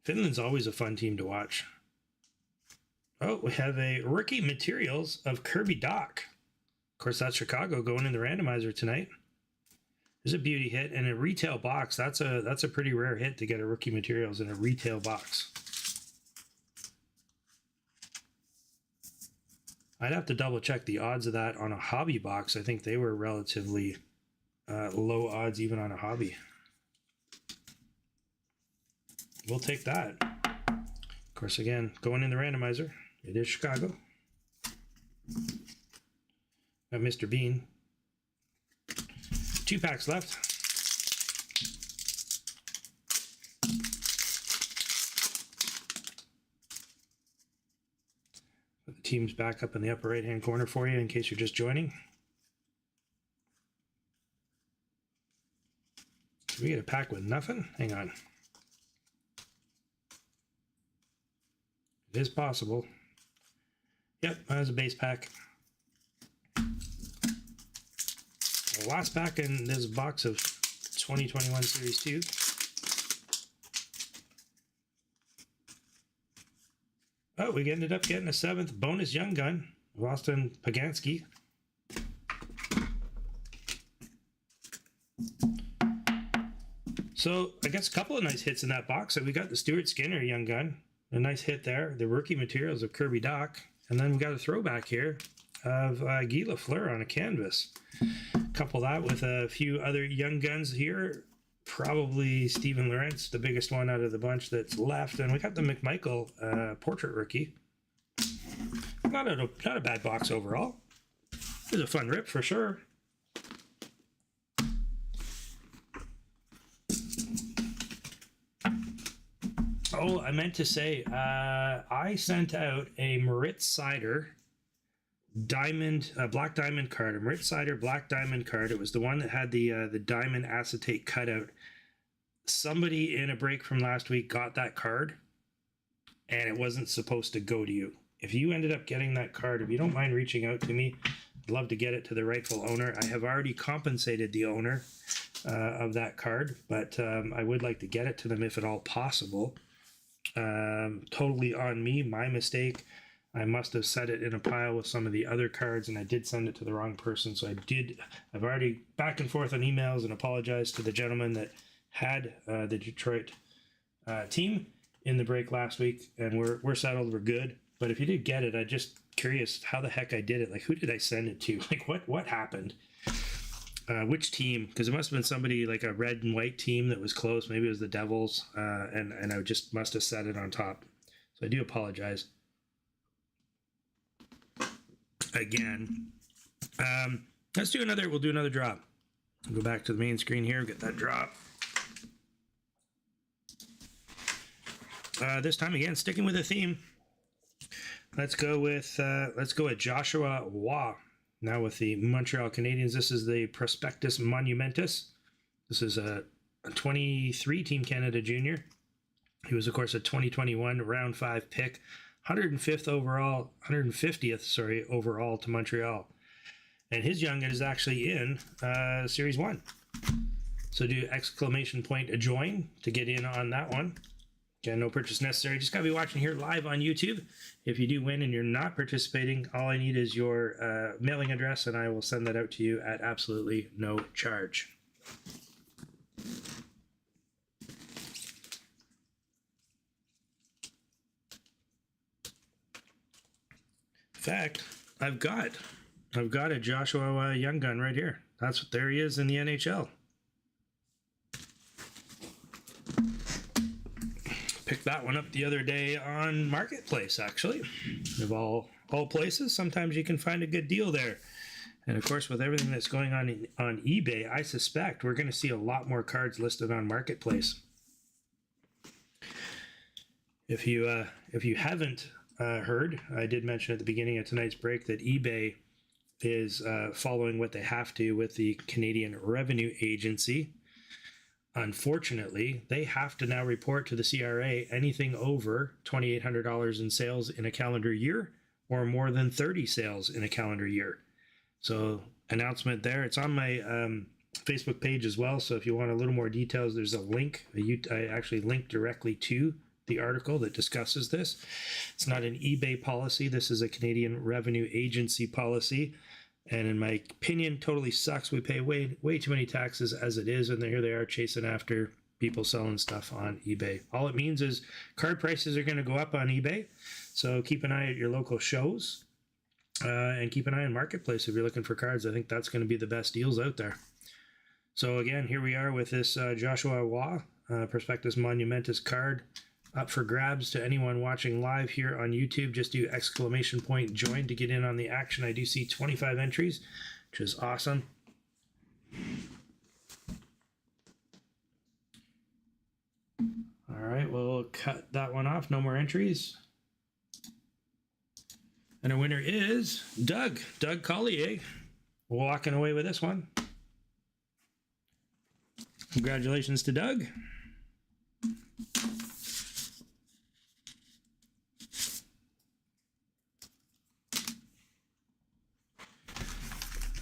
Finland's always a fun team to watch. Oh, we have a rookie materials of Kirby Dach. Of course, that's Chicago going in the randomizer tonight. There's a beauty hit and a retail box. That's a pretty rare hit to get a rookie materials in a retail box. I'd have to double check the odds of that on a hobby box. I think they were relatively low odds even on a hobby. We'll take that. Of course, again, going in the randomizer, it is Chicago. Got Mr. Bean. 2 packs left. Put the teams back up in the upper right-hand corner for you in case you're just joining. Did we get a pack with nothing? Hang on. It is possible. Yep, that was a base pack. The last pack in this box of 2021 Series 2. Oh, we ended up getting a 7th bonus Young Gun of Austin Pagansky. So I guess a couple of nice hits in that box. So we got the Stuart Skinner Young Gun. A nice hit there. The rookie materials of Kirby Dach. And then we got a throwback here of Guy Lafleur on a canvas. Couple that with a few other Young Guns here. Probably Steven Lorentz, the biggest one out of the bunch that's left. And we got the McMichael portrait rookie. Not a bad box overall. It was a fun rip for sure. Oh, I meant to say, I sent out a Maritz Cider diamond, black diamond card, a Maritz Cider black diamond card. It was the one that had the diamond acetate cutout. Somebody in a break from last week got that card, and it wasn't supposed to go to you. If you ended up getting that card, if you don't mind reaching out to me, I'd love to get it to the rightful owner. I have already compensated the owner of that card, but I would like to get it to them if at all possible. Totally on me, my mistake. I must have set it in a pile with some of the other cards, and I did send it to the wrong person. So I've already back and forth on emails and apologized to the gentleman that had the Detroit team in the break last week, and we're settled, we're good. But if you did get it, I'm just curious how the heck I did it. Like, who did I send it to? Like, what happened? Which team? Because it must have been somebody like a red and white team that was close. Maybe it was the Devils, and I just must have set it on top. So I do apologize. Again, let's do another. We'll do another drop. I'll go back to the main screen here. Get that drop. This time again, sticking with the theme. Let's go with Joshua Waugh. Now with the Montreal Canadiens. This is the Prospectus Monumentus. This is a 23 Team Canada junior. He was, of course, a 2021 round 5 pick, 150th overall to Montreal. And his youngin is actually in Series 1. So do exclamation point a join to get in on that one. Again, no purchase necessary. Just got to be watching here live on YouTube. If you do win and you're not participating, all I need is your mailing address, and I will send that out to you at absolutely no charge. In fact, I've got a Joshua Young Gun right here. There he is in the NHL. Picked that one up the other day on Marketplace, actually. Of all places, sometimes you can find a good deal there. And of course, with everything that's going on eBay, I suspect we're going to see a lot more cards listed on Marketplace. If you haven't heard, I did mention at the beginning of tonight's break that eBay is following what they have to with the Canadian Revenue Agency. Unfortunately, they have to now report to the CRA anything over $2,800 in sales in a calendar year or more than 30 sales in a calendar year. So, announcement there. It's on my Facebook page as well. So if you want a little more details, there's a link. I actually linked directly to the article that discusses this. It's not an eBay policy. This is a Canadian Revenue Agency policy. And in my opinion, totally sucks. We pay way too many taxes as it is, and here they are chasing after people selling stuff on eBay. All it means is card prices are going to go up on eBay, so keep an eye at your local shows, and keep an eye on Marketplace if you're looking for cards. I think that's going to be the best deals out there. So again, here we are with this Joshua Waugh Prospectus Monumentus card. Up for grabs to anyone watching live here on YouTube. Just do exclamation point join to get in on the action. I do see 25 entries, which is awesome. All right, we'll cut that one off. No more entries. And our winner is Doug Collier. Walking away with this one. Congratulations to Doug.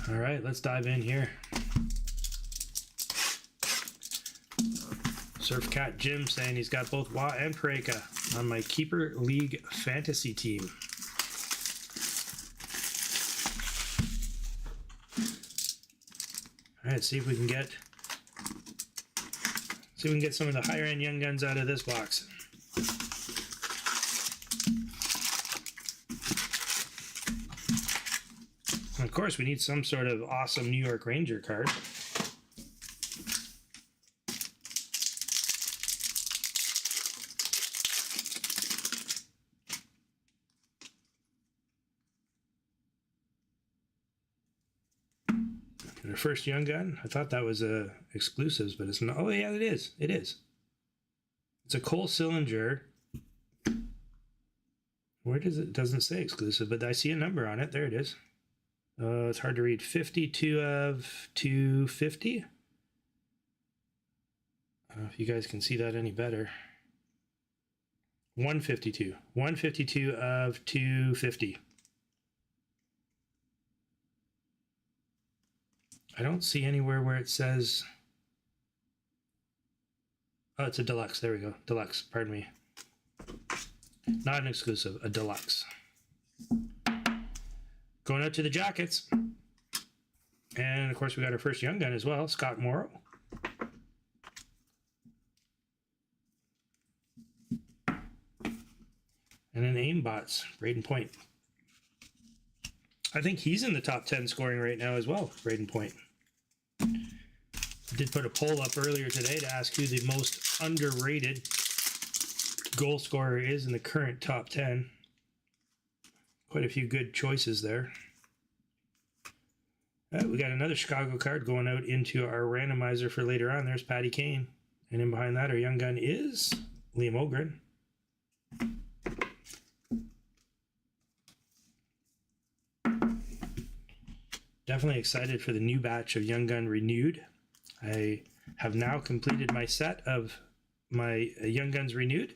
All right, let's dive in here. Surfcat Jim saying he's got both Waugh and Pareka on my Keeper League fantasy team. All right, see if we can get some of the higher end young guns out of this box. And of course, we need some sort of awesome New York Ranger card. And our first young gun, I thought that was exclusives, but it's not. Oh yeah, it is. It is. It's a Cole Sillinger. Where does it? Doesn't say exclusive, but I see a number on it. There it is. It's hard to read. 52 of 250. If you guys can see that any better. 152. 152 of 250. I don't see anywhere where it says... Oh, it's a deluxe. There we go. Deluxe. Pardon me. Not an exclusive. A deluxe. Going out to the Jackets. And, of course, we got our first young gun as well. Scott Morrow. And an aimbots, Braden Point. I think he's in the top 10 scoring right now as well, Braden Point. I did put a poll up earlier today to ask who the most underrated goal scorer is in the current top 10. Quite a few good choices there. We got another Chicago card going out into our randomizer for later on. There's Patty Kane. And in behind that, our young gun is Liam Ogren. Definitely excited for the new batch of Young Gun Renewed. I have now completed my set of my Young Guns Renewed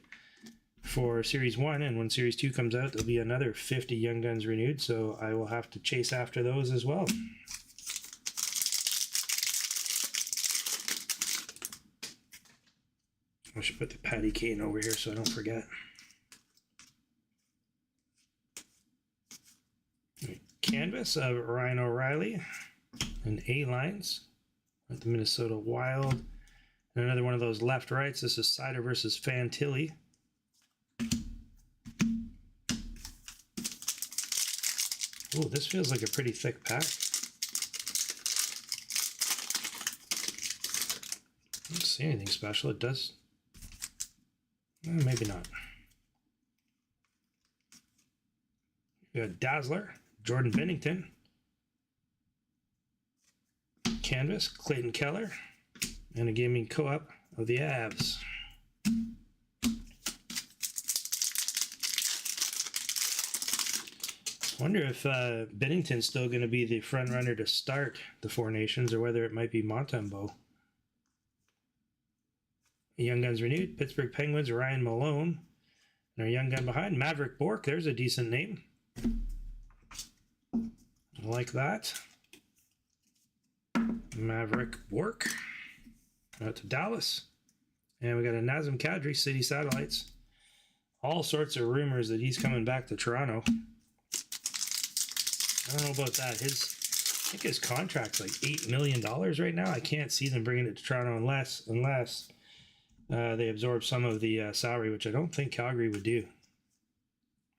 for Series 1, and when Series 2 comes out, there'll be another 50 Young Guns Renewed, so I will have to chase after those as well. I should put the Patty Kane over here so I don't forget. Canvas of Ryan O'Reilly and A-Lines at the Minnesota Wild. And another one of those left-rights. This is Sider versus Fantilli. Oh, this feels like a pretty thick pack. I don't see anything special. It does. Maybe not. We got Dazzler, Jordan Binnington. Canvas, Clayton Keller. And a gaming co-op of the Avs. Wonder if Binnington's still going to be the front runner to start the Four Nations, or whether it might be Montembeault. Young Guns Renewed, Pittsburgh Penguins, Ryan Malone. And our young gun behind, Maverick Bourque. There's a decent name. I like that. Maverick Bourque. Out to Dallas. And we got a Nazem Kadri, City Satellites. All sorts of rumors that he's coming back to Toronto. I don't know about that. I think his contract's like $8 million right now. I can't see them bringing it to Toronto unless they absorb some of the salary, which I don't think Calgary would do.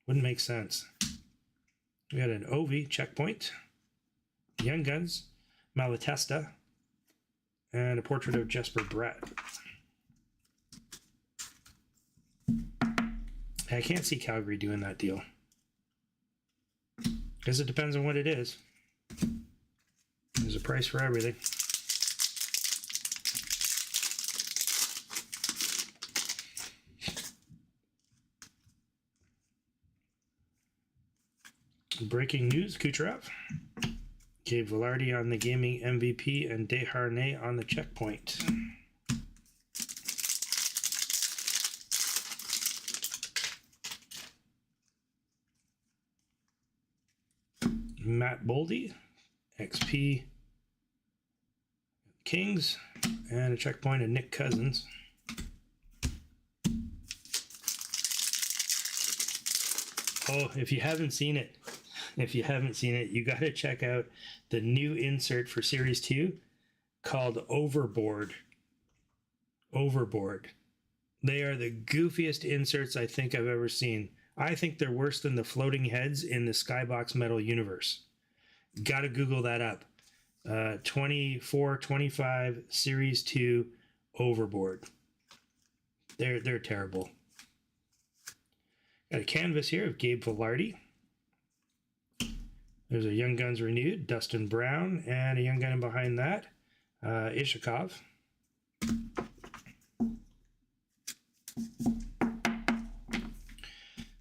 Wouldn't make sense. We got an Ovi checkpoint, Young Guns, Malatesta, and a portrait of Jesper Bratt. I can't see Calgary doing that deal. Because it depends on what it is. There's a price for everything. Breaking news, Kucherov. Gabe Vilardi on the gaming MVP and Desharnais on the checkpoint. Matt Boldy, XP Kings, and a checkpoint of Nick Cousins. Oh, if you haven't seen it, you got to check out the new insert for Series 2 called Overboard. Overboard. They are the goofiest inserts I think I've ever seen. I think they're worse than the floating heads in the Skybox Metal universe. Got to Google that up. 24-25 Series 2 Overboard. They're terrible. Got a canvas here of Gabe Vilardi. There's a Young Guns Renewed, Dustin Brown, and a Young Gun behind that, Ishikov.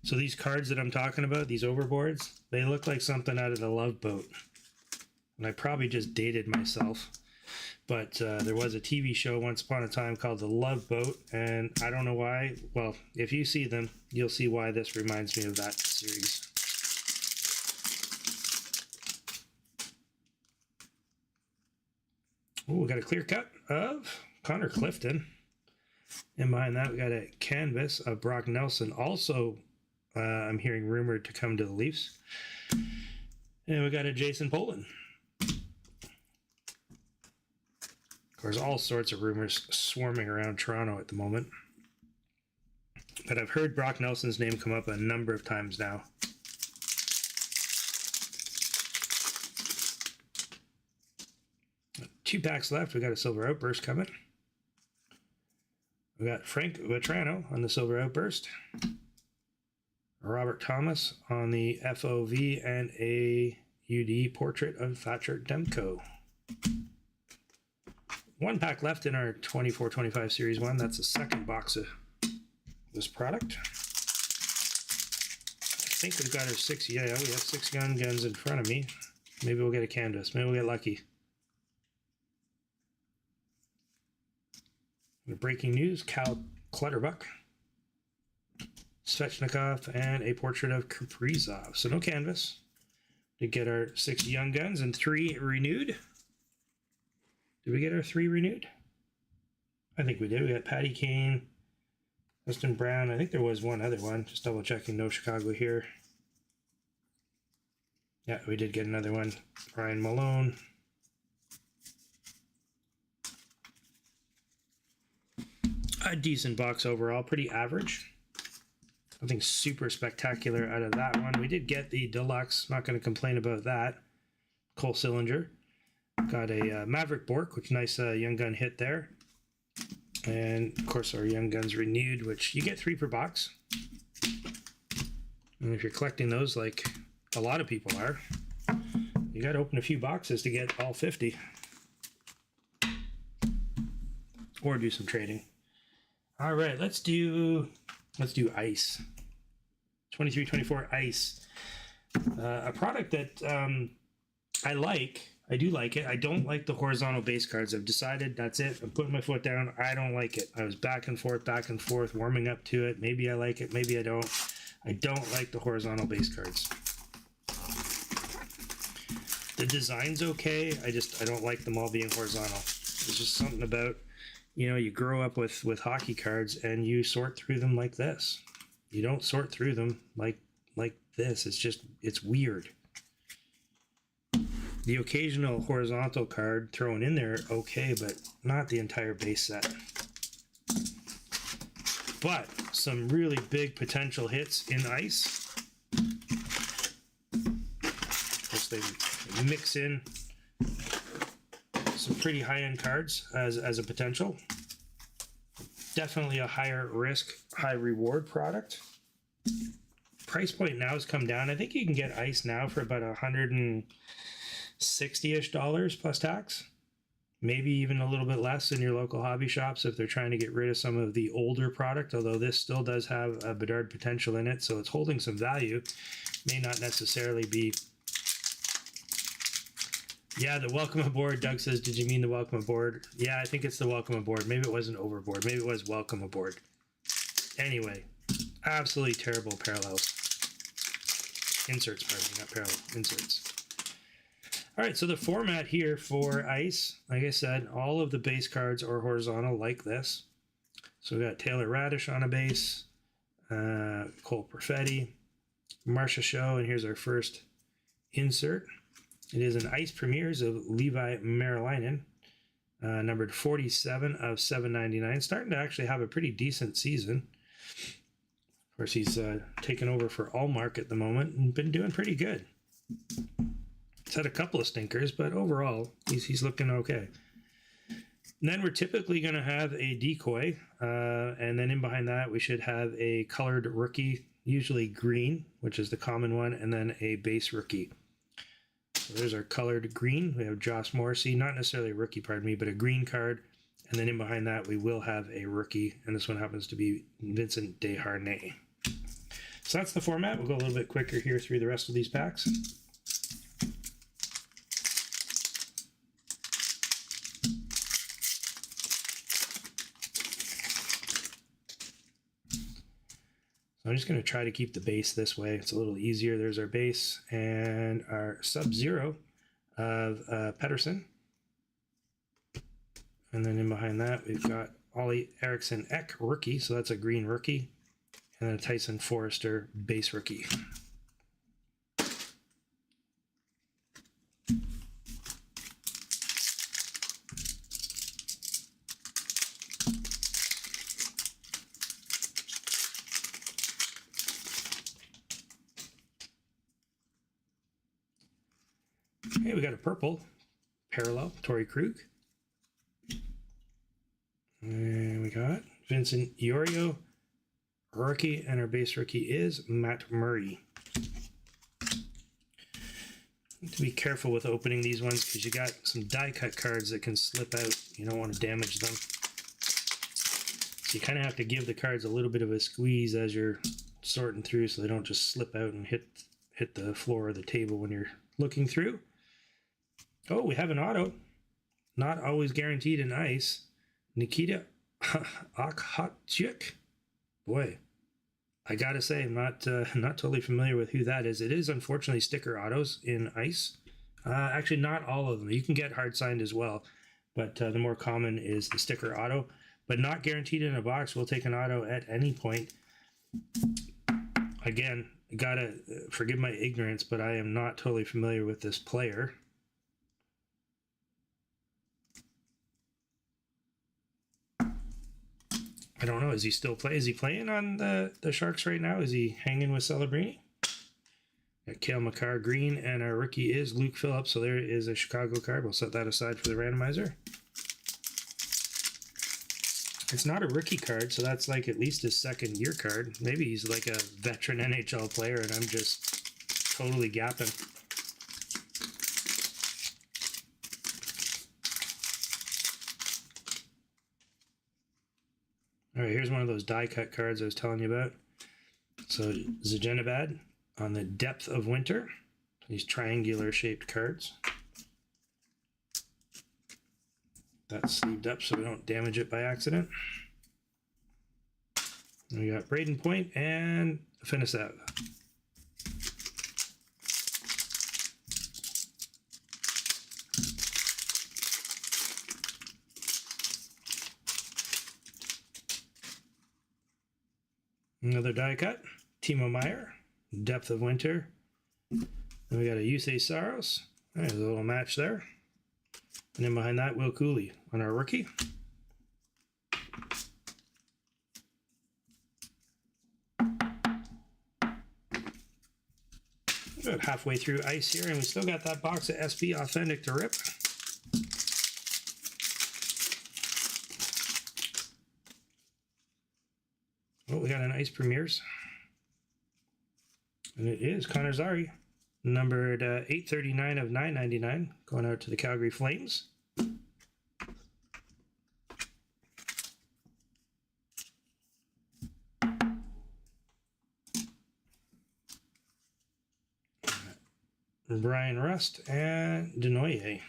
So these cards that I'm talking about, these overboards, they look like something out of the Love Boat. And I probably just dated myself. But there was a TV show once upon a time called The Love Boat, and I don't know why. Well, if you see them, you'll see why this reminds me of that series. Oh, we got a clear cut of Connor Clifton. And behind that, we got a canvas of Brock Nelson. Also, I'm hearing rumored to come to the Leafs. And we got a Jason Poland. Of course, all sorts of rumors swarming around Toronto at the moment. but I've heard Brock Nelson's name come up a number of times now. Two packs left. We got a Silver Outburst coming. We got Frank Vetrano on the Silver Outburst. Robert Thomas on the FOV and a UD portrait of Thatcher Demko. One pack left in our 24-25 Series 1. That's the second box of this product. I think we've got our 6. Yeah, we have 6 Young Guns in front of me. Maybe we'll get a canvas. Maybe we'll get lucky. The breaking news, Cal Clutterbuck, Svechnikov, and a portrait of Kaprizov. So no canvas. To get our 6 Young Guns and 3 renewed. Did we get our 3 renewed? I think we did. We got Patty Kane, Justin Brown. I think there was one other one. Just double checking. No Chicago here. Yeah, we did get another one. Ryan Malone. A decent box overall. Pretty average. Nothing super spectacular out of that one. We did get the deluxe. Not going to complain about that. Cole Sillinger. Got a Maverick Bork, which nice Young Gun hit there. And of course our Young Guns renewed, which you get 3 per box. And if you're collecting those like a lot of people are, you got to open a few boxes to get all 50. Or do some trading. All right, let's do Ice. 23-24 Ice. A product that I like. I do like it. I don't like the horizontal base cards. I've decided that's it. I'm putting my foot down. I don't like it. I was back and forth, warming up to it. Maybe I like it. Maybe I don't. I don't like the horizontal base cards. The design's okay. I don't like them all being horizontal. There's just something about, you grow up with hockey cards and you sort through them like this. You don't sort through them like this. It's weird. The occasional horizontal card thrown in there, okay, but not the entire base set. But some really big potential hits in Ice. Of course, they mix in some pretty high-end cards as a potential. Definitely a higher risk, high reward product. Price point now has come down. I think you can get Ice now for about $160-ish plus tax. Maybe even a little bit less in your local hobby shops if they're trying to get rid of some of the older product, although this still does have a Bedard potential in it, so it's holding some value. May not necessarily be... Yeah, the welcome aboard. Doug says, did you mean the welcome aboard? Yeah, I think it's the welcome aboard. Maybe it wasn't overboard. Maybe it was welcome aboard. Anyway, absolutely terrible parallels. Inserts, pardon me, not parallel. Inserts. All right, so the format here for Ice, like I said, all of the base cards are horizontal like this. So we got Taylor Radish on a base, Cole Perfetti, Marcia Show, and here's our first insert. It is an Ice Premieres of Levi Marilinen, numbered 47 of 799. Starting to actually have a pretty decent season. Of course, he's taken over for Allmark at the moment and been doing pretty good. He's had a couple of stinkers, but overall, he's looking okay. And then we're typically going to have a decoy, and then in behind that, we should have a colored rookie, usually green, which is the common one, and then a base rookie. So there's our colored green. We have Josh Morrissey, not necessarily a rookie, pardon me, but a green card. And then in behind that, we will have a rookie, and this one happens to be Vincent Desharnais. So that's the format. We'll go a little bit quicker here through the rest of these packs. I'm just going to try to keep the base this way. It's a little easier. There's our base and our Sub-Zero of Pettersson. And then in behind that, we've got Ollie Eriksson Ek rookie. So that's a green rookie. And then a Tyson Forrester base rookie. Hey, we got a purple parallel, Torrey Krug. And we got Vincent Iorio, rookie, and our base rookie is Matt Murray. To be careful with opening these ones because you got some die cut cards that can slip out. You don't want to damage them. So you kind of have to give the cards a little bit of a squeeze as you're sorting through so they don't just slip out and hit the floor or the table when you're looking through. Oh, we have an auto. Not always guaranteed in ice. Nikita Okhotyuk. Boy, I gotta say, I'm not totally familiar with who that is. It is unfortunately sticker autos in ice. Actually, not all of them. You can get hard signed as well, but the more common is the sticker auto. But not guaranteed in a box. We'll take an auto at any point. Again, gotta forgive my ignorance, but I am not totally familiar with this player. I don't know. Is he still playing? Is he playing on the Sharks right now? Is he hanging with Celebrini? Got Cale Makar green, and our rookie is Luke Phillips. So there is a Chicago card. We'll set that aside for the randomizer. It's not a rookie card, so that's like at least his second year card. Maybe he's like a veteran NHL player, and I'm just totally gapping. All right, here's one of those die cut cards I was telling you about. So Zajenabad on the Depth of Winter. These triangular shaped cards. That's sleeved up so we don't damage it by accident. And we got Braden Point and Finisev. Another die cut, Timo Meier, Depth of Winter. Then we got a Yusei Saros. There's a little match there. And then behind that, Will Cooley on our rookie. About halfway through ice here, and we still got that box of SP Authentic to rip. Oh, we got an Ice Premieres. And it is Connor Zary, numbered 839 of 999, going out to the Calgary Flames. Brian Rust and Denoyer.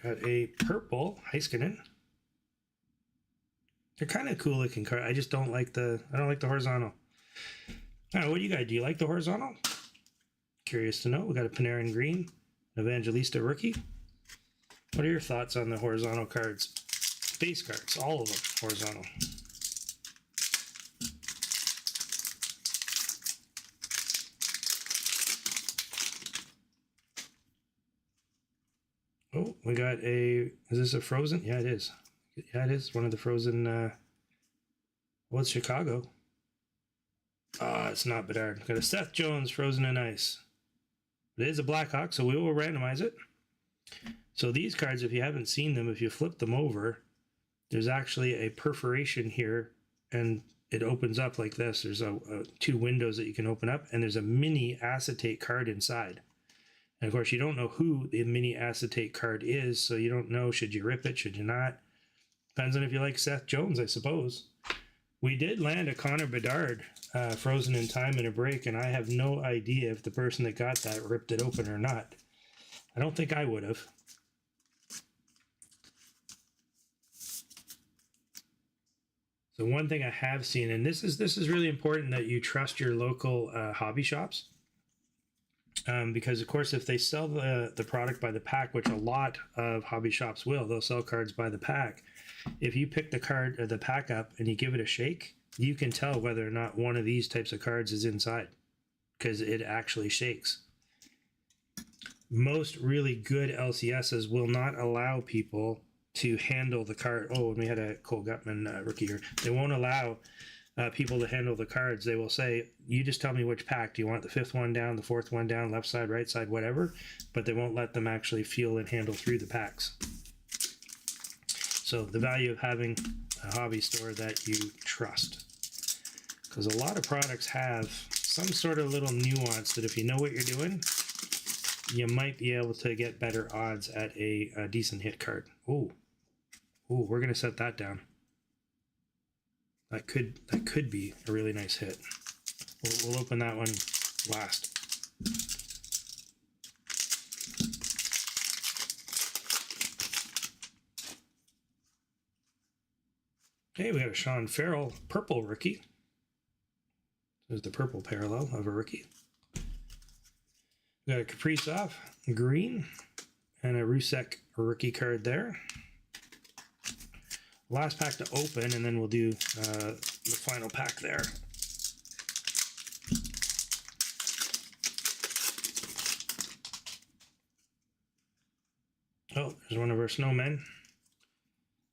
Got a purple Heiskanen. They're kind of cool looking card. I just don't like the horizontal. Now, what do you guys do? You like the horizontal? Curious to know. We got a Panarin green, Evangelista rookie. What are your thoughts on the horizontal cards? Base cards, all of them horizontal. Oh, we got a, is this a frozen? Yeah, it is. Yeah, it is one of the frozen, well, it's Chicago. It's not Bedard. Got a Seth Jones frozen in ice. It is a Blackhawk, so we will randomize it. So these cards, if you haven't seen them, if you flip them over, there's actually a perforation here, and it opens up like this. There's two windows that you can open up, and there's a mini acetate card inside. And of course, you don't know who the mini acetate card is, so you don't know, should you rip it, should you not? Depends on if you like Seth Jones, I suppose. We did land a Connor Bedard frozen in time in a break, and I have no idea if the person that got that ripped it open or not. I don't think I would have. So one thing I have seen, and this is really important, that you trust your local hobby shops. Because of course, if they sell the product by the pack, which a lot of hobby shops will, they'll sell cards by the pack. If you pick the card or the pack up and you give it a shake, you can tell whether or not one of these types of cards is inside, because it actually shakes. Most really good LCSs will not allow people to handle the card. Oh, and we had a Cole Gutman rookie here. They won't allow people to handle the cards. They will say, you just tell me which pack. Do you want the 5th one down, the 4th one down, left side, right side, whatever? But they won't let them actually feel and handle through the packs. So the value of having a hobby store that you trust. Because a lot of products have some sort of little nuance that if you know what you're doing, you might be able to get better odds at a decent hit card. Oh, we're going to set that down. That could be a really nice hit. We'll open that one last. Okay, we have a Sean Farrell purple rookie. There's the purple parallel of a rookie. We got a Kaprizov green and a Rusek rookie card there. Last pack to open, and then we'll do the final pack there. Oh, there's one of our snowmen.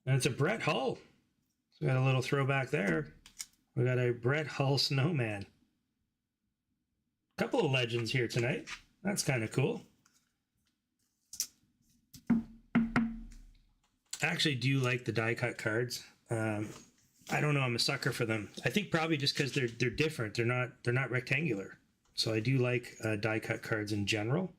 And it's a Brett Hull. So we got a little throwback there. We got a Brett Hull snowman. Couple of legends here tonight. That's kind of cool. I actually do like the die cut cards. I don't know, I'm a sucker for them. I think probably just because they're different. They're not rectangular. So I do like die cut cards in general.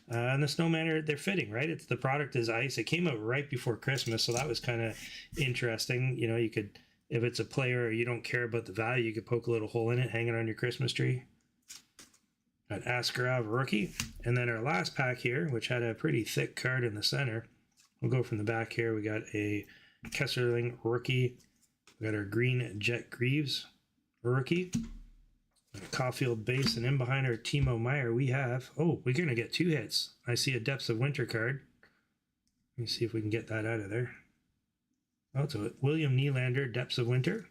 And the snowman they're fitting, right? It's the product is ice. It came out right before Christmas, so that was kind of interesting. You know, you could, if it's a player or you don't care about the value, you could poke a little hole in it, hang it on your Christmas tree. Got Askarov rookie, and then our last pack here, which had a pretty thick card in the center. We'll go from the back here. We got a Kesserling rookie. We got our green Jet Greaves rookie. A Caulfield base, and in behind our Timo Meyer, we have, oh, we're going to get 2 hits. I see a Depths of Winter card. Let me see if we can get that out of there. Oh, it's a William Nylander, Depths of Winter.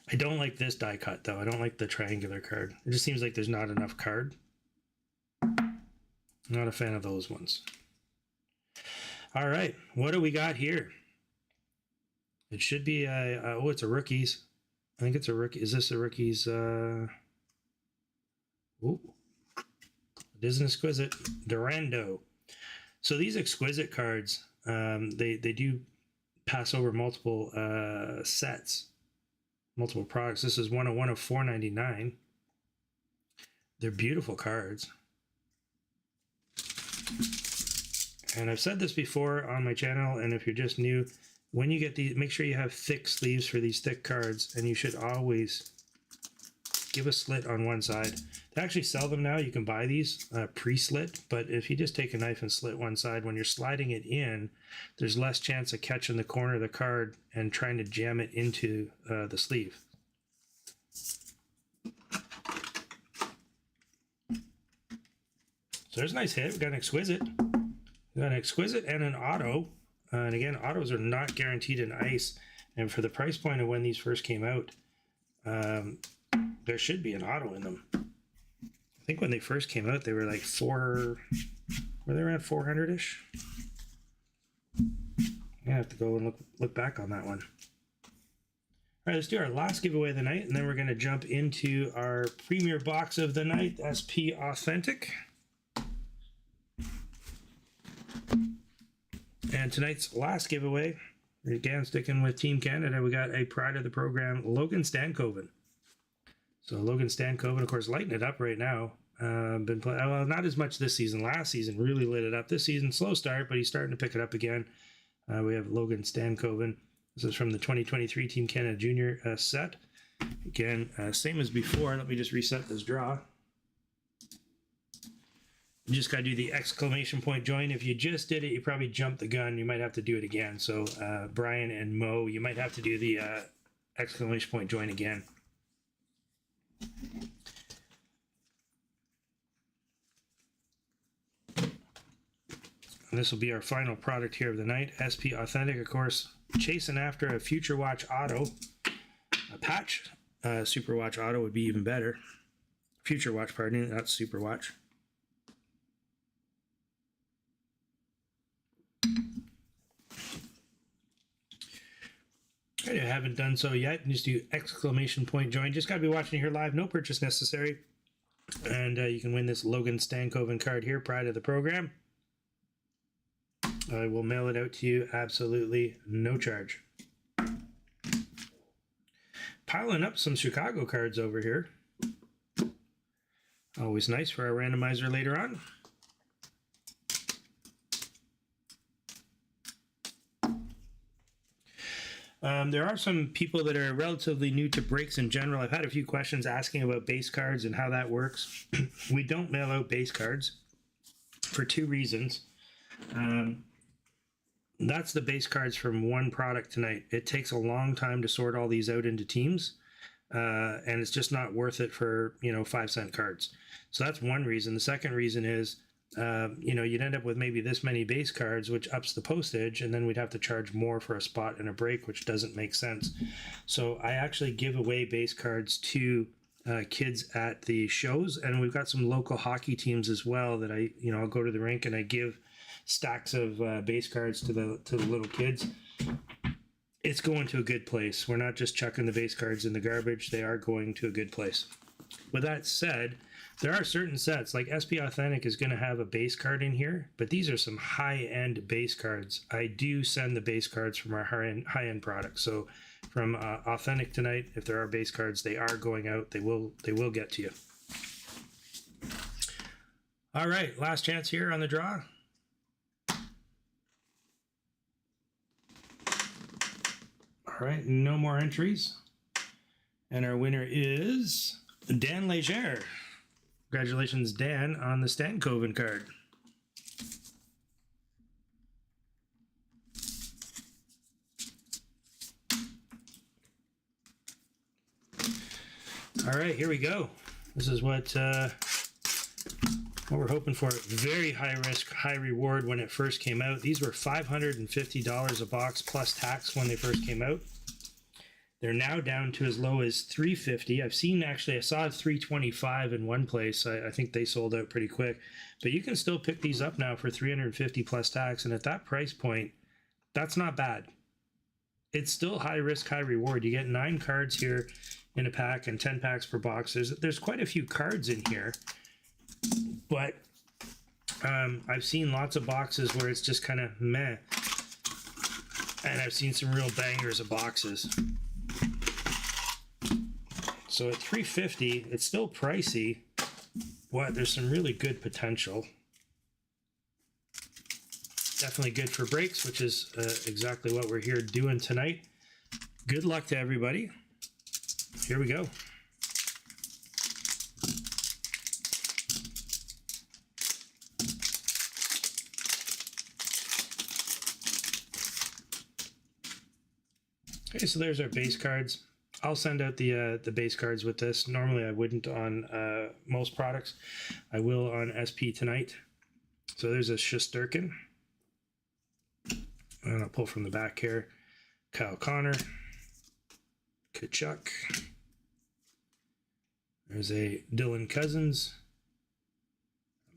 I don't like this die cut, though. I don't like the triangular card. It just seems like there's not enough card. Not a fan of those ones. All right, what do we got here? It should be a, oh, it's a rookies. I think it's a rookie. Is this a rookies? Ooh, it is an exquisite Durando. So these exquisite cards, they do pass over multiple sets, multiple products. This is 101 of 499. They're beautiful cards. And I've said this before on my channel, and if you're just new, when you get these, make sure you have thick sleeves for these thick cards, and you should always give a slit on one side. They actually sell them now. You can buy these pre-slit, but if you just take a knife and slit one side, when you're sliding it in, there's less chance of catching the corner of the card and trying to jam it into the sleeve. So there's a nice hit. We got an exquisite. We got an exquisite and an auto. And again, autos are not guaranteed in ice. And for the price point of when these first came out, there should be an auto in them. I think when they first came out, they were like were they around 400-ish? I have to go and look back on that one. All right, let's do our last giveaway of the night, and then we're going to jump into our premier box of the night, SP Authentic. And tonight's last giveaway, again sticking with Team Canada, we got a Pride of the Program, Logan Stankoven. So Logan Stankoven, of course, lighting it up right now. Been playing, well, not as much this season. Last season really lit it up. This season, slow start, but he's starting to pick it up again. We have Logan Stankoven. This is from the 2023 Team Canada Junior set. Again, same as before. Let me just reset this draw. You just got to do the exclamation point join. If you just did it, you probably jumped the gun. You might have to do it again. So Brian and Mo, you might have to do the exclamation point join again. And this will be our final product here of the night. SP Authentic, of course, chasing after a Future Watch Auto, a patch Super Watch Auto would be even better. Future Watch, pardon me, not Super Watch. If you haven't done so yet, just do exclamation point join. Just got to be watching here live, no purchase necessary. And you can win this Logan Stankoven card here prior to the program. I will mail it out to you absolutely no charge. Piling up some Chicago cards over here. Always nice for our randomizer later on. There are some people that are relatively new to breaks in general. I've had a few questions asking about base cards and how that works. We don't mail out base cards for two reasons. That's the base cards from one product tonight. It takes a long time to sort all these out into teams, and it's just not worth it for 5-cent cards. So that's one reason. The second reason is you'd end up with maybe this many base cards, which ups the postage, and then we'd have to charge more for a spot and a break, which doesn't make sense. So I actually give away base cards to kids at the shows, and we've got some local hockey teams as well that I'll go to the rink and I give stacks of base cards to the little kids. It's going to a good place. We're not just chucking the base cards in the garbage. They are going to a good place. With that said, there are certain sets, like SP Authentic is going to have a base card in here, but these are some high-end base cards. I do send the base cards from our high-end products. So from Authentic tonight, if there are base cards, they are going out. They will get to you. All right, last chance here on the draw. All right, no more entries. And our winner is Dan Leger. Congratulations, Dan, on the Stankoven card. All right, here we go. This is what we're hoping for. Very high risk, high reward when it first came out. These were $550 a box plus tax when they first came out. They're now down to as low as $350. I saw $325 in one place. I think they sold out pretty quick. But you can still pick these up now for $350 plus tax. And at that price point, that's not bad. It's still high risk, high reward. You get 9 cards here in a pack and 10 packs per box. There's quite a few cards in here. But I've seen lots of boxes where it's just kind of meh. And I've seen some real bangers of boxes. So at $350, it's still pricey, but there's some really good potential. Definitely good for breaks, which is exactly what we're here doing tonight. Good luck to everybody. Here we go. Okay, so there's our base cards. I'll send out the base cards with this. Normally I wouldn't on most products. I will on SP tonight. So there's a Shesterkin. And I'll pull from the back here. Kyle Connor. Kachuk. There's a Dylan Cousins.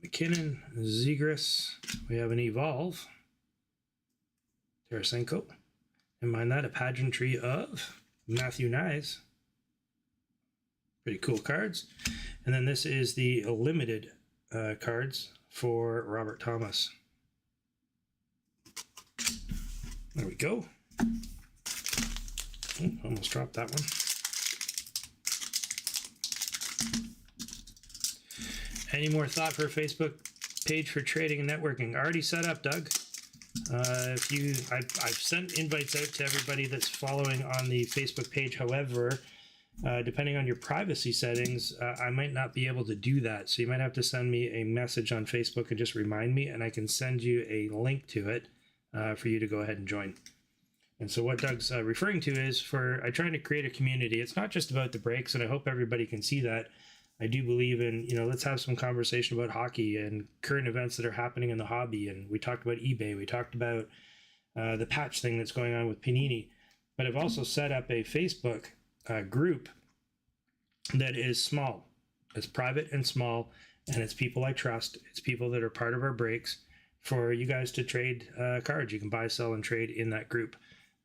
McKinnon. Zegras. We have an Evolve. Tarasenko. And mind that, a pageantry of Matthew Nyes. Pretty cool cards. And then this is the limited cards for Robert Thomas. There we go. Oh, almost dropped that one. Any more thought for a Facebook page for trading and networking? Already set up, Doug. I've sent invites out to everybody that's following on the Facebook page. However, depending on your privacy settings, I might not be able to do that. So you might have to send me a message on Facebook and just remind me, and I can send you a link to it for you to go ahead and join. And so what Doug's referring to is I'm trying to create a community. It's not just about the breaks, and I hope everybody can see that. I do believe in, let's have some conversation about hockey and current events that are happening in the hobby. And we talked about eBay. We talked about the patch thing that's going on with Panini. But I've also set up a Facebook group that is small. It's private and small, and it's people I trust. It's people that are part of our breaks for you guys to trade cards. You can buy, sell, and trade in that group.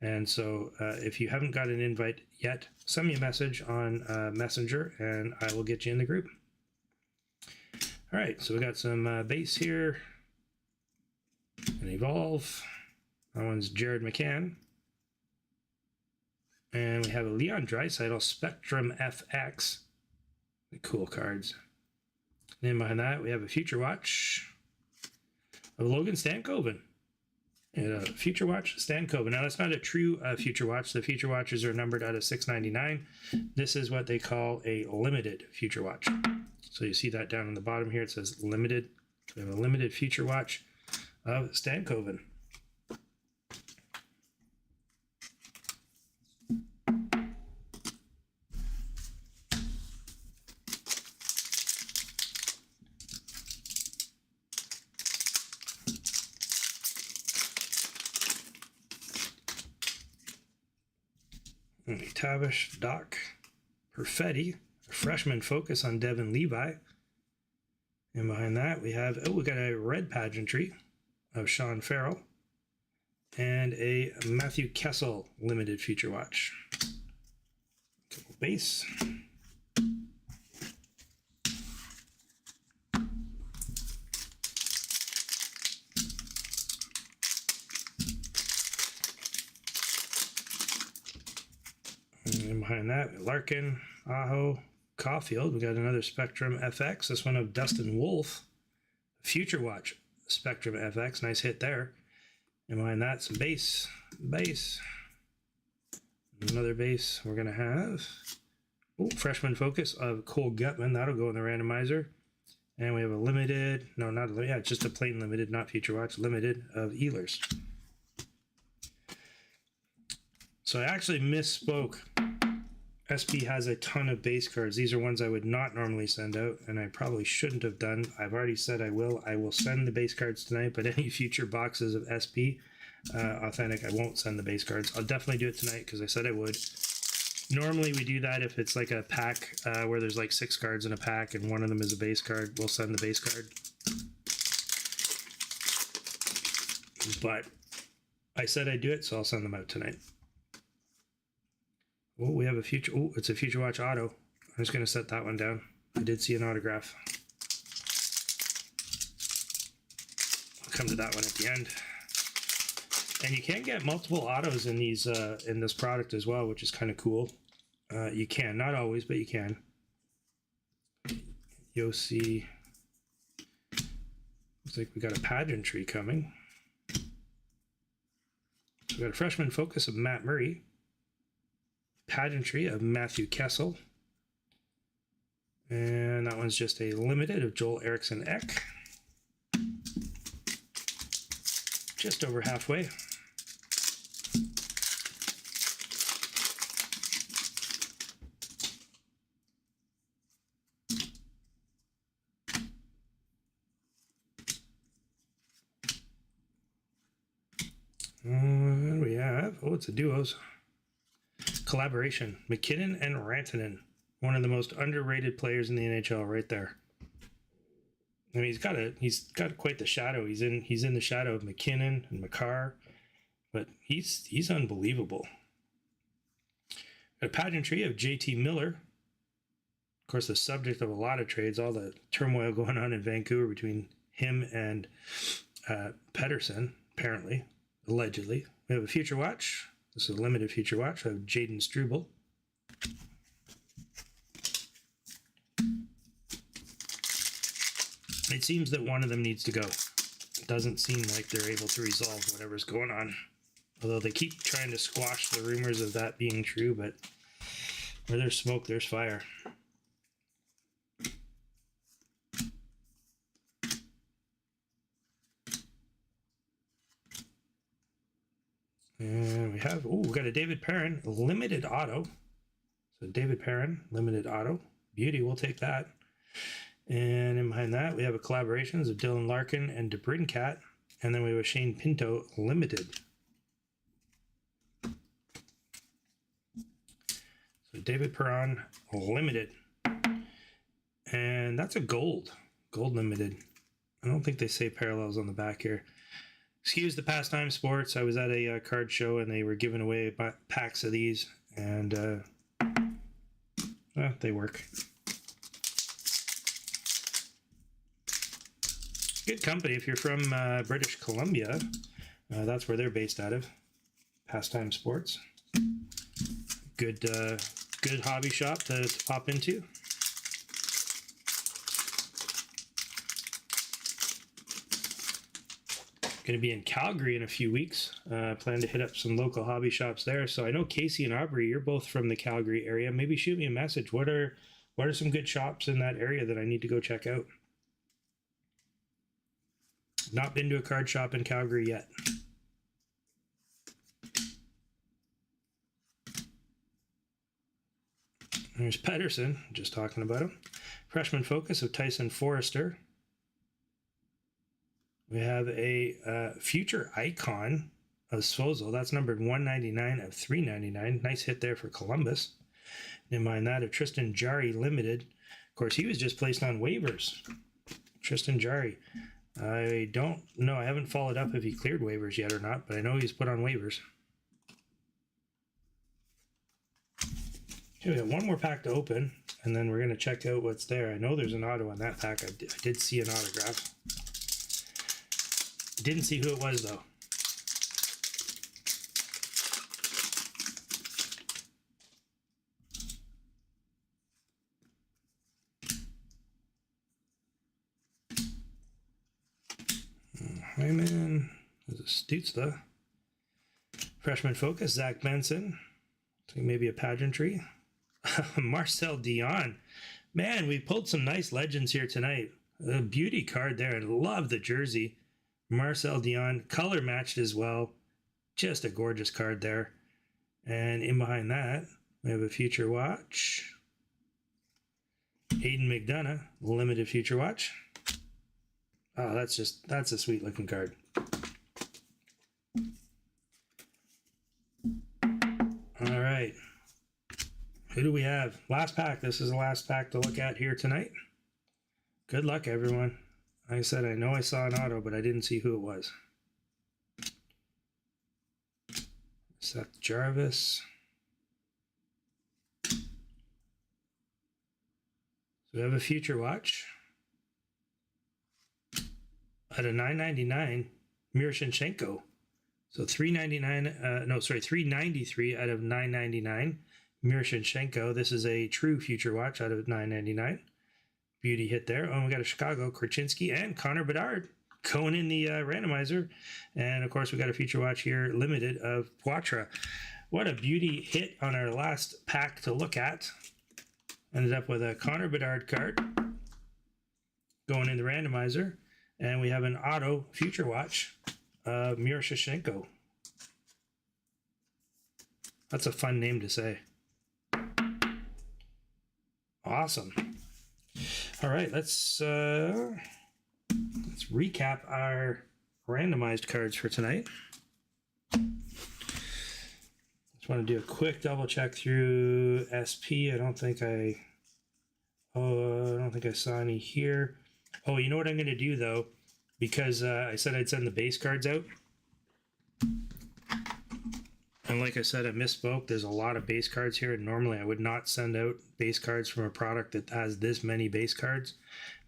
And so if you haven't got an invite yet, send me a message on Messenger, and I will get you in the group. All right, so we got some base here. And evolve. That one's Jared McCann. And we have a Leon Draisaitl Spectrum FX. Cool cards. And then behind that, we have a Future Watch of Logan Stankoven. And a Future Watch Stankoven. Now, that's not a true Future Watch. The Future Watches are numbered out of 699. This is what they call a limited Future Watch. So you see that down on the bottom here. It says limited. We have a limited Future Watch of Stankoven. Tavish, Doc, Perfetti, a freshman focus on Devin Levi. And behind that, we have, we got a red pageantry of Sean Farrell and a Matthew Kessel limited Future Watch. Couple base. And behind that, Larkin, Aho, Caulfield. We got another Spectrum FX. This one of Dustin Wolf. Future Watch Spectrum FX. Nice hit there. And behind that, some base. Another base. We're going to have freshman focus of Cole Gutman. That'll go in the randomizer. And we have a limited, no, not a limited, yeah, just a plain limited, not Future Watch, limited of Ehlers. So I actually misspoke. SP has a ton of base cards. These are ones I would not normally send out, and I probably shouldn't have done. I've already said I will. I will send the base cards tonight, but any future boxes of SP Authentic, I won't send the base cards. I'll definitely do it tonight because I said I would. Normally we do that if it's like a pack where there's like 6 cards in a pack and one of them is a base card. We'll send the base card. But I said I'd do it, so I'll send them out tonight. Oh, we have a future. Oh, it's a Future Watch auto. I'm just going to set that one down. I did see an autograph. I'll come to that one at the end. And you can get multiple autos in these in this product as well, which is kind of cool. You can, not always, but you can. Yossi. Looks like we got a pageantry coming. So we got a freshman focus of Matt Murray. Pageantry of Matthew Kessel. And that one's just a limited of Joel Eriksson Ek. Just over halfway. And we have, it's a duos. Collaboration, McKinnon and Rantanen. One of the most underrated players in the NHL right there. I mean, he's got quite the shadow. He's in the shadow of McKinnon and Makar, but he's unbelievable. A pageantry of JT Miller. Of course, the subject of a lot of trades, all the turmoil going on in Vancouver between him and Pettersson, apparently, allegedly. We have a Future Watch. This is a limited Future Watch of Jaden Struble. It seems that one of them needs to go. It doesn't seem like they're able to resolve whatever's going on. Although they keep trying to squash the rumors of that being true, but where there's smoke, there's fire. And we have, we got a David Perrin limited auto. So David Perrin, limited auto. Beauty, we'll take that. And in behind that, we have a collaborations of Dylan Larkin and DeBrincat. And then we have a Shane Pinto limited. So David Perrin limited And that's a gold limited. I don't think they say parallels on the back here. Excuse the Pastime Sports. I was at a card show and they were giving away packs of these, and they work. Good company if you're from British Columbia. That's where they're based out of. Pastime Sports. Good hobby shop to pop into. Going to be in Calgary in a few weeks. Plan to hit up some local hobby shops there. So I know Casey and Aubrey, you're both from the Calgary area. Maybe shoot me a message. What are some good shops in that area that I need to go check out? Not been to a card shop in Calgary yet. There's Pedersen, just talking about him. Freshman Focus of Tyson Forrester. We have a future icon of Svozo. That's numbered 199 of 399. Nice hit there for Columbus. Never mind that of Tristan Jarry Limited. Of course, he was just placed on waivers. Tristan Jarry. I don't know. I haven't followed up if he cleared waivers yet or not, but I know he's put on waivers. Okay, we got one more pack to open, and then we're going to check out what's there. I know there's an auto on that pack. I did see an autograph. Didn't see who it was, though. Hyman. There's a Stutzla. Freshman Focus, Zach Benson. I think maybe a pageantry. Marcel Dion. Man, we pulled some nice legends here tonight. A beauty card there. I love the jersey. Marcel Dion, color matched as well. Just a gorgeous card there. And in behind that, we have a future watch. Aiden McDonough, limited future watch. Oh, that's a sweet looking card. All right. Who do we have? Last pack. This is the last pack to look at here tonight. Good luck, everyone. Like I said, I know I saw an auto, but I didn't see who it was. Seth Jarvis. So we have a future watch. At a $9.99, Miroshnichenko. So $393 out of $9.99. Miroshnichenko. This is a true future watch out of $9.99. Beauty hit there. Oh, we got a Chicago, Krasinski, and Connor Bedard going in the randomizer. And of course, we got a future watch here, limited of Poitras. What a beauty hit on our last pack to look at. Ended up with a Connor Bedard card going in the randomizer. And we have an auto future watch of Miroshnichenko. That's a fun name to say. Awesome. All right, let's recap our randomized cards for tonight. Just want to do a quick double check through SP. I don't think I saw any here. Oh, you know what I'm going to do, though? Because I said I'd send the base cards out. And like I said, I misspoke. There's a lot of base cards here. Normally, I would not send out base cards from a product that has this many base cards.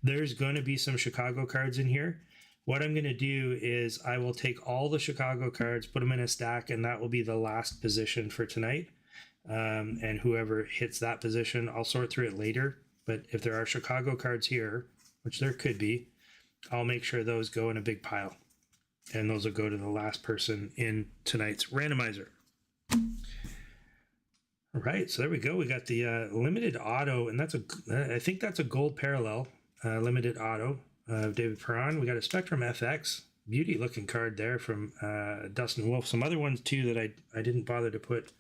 There's going to be some Chicago cards in here. What I'm going to do is I will take all the Chicago cards, put them in a stack, and that will be the last position for tonight. And whoever hits that position, I'll sort through it later. But if there are Chicago cards here, which there could be, I'll make sure those go in a big pile. And those will go to the last person in tonight's randomizer. All right, so there we go. We got the limited auto, and I think that's a gold parallel limited auto of David Perron. We got a Spectrum FX, beauty looking card there from Dustin Wolf. Some other ones too that I didn't bother to put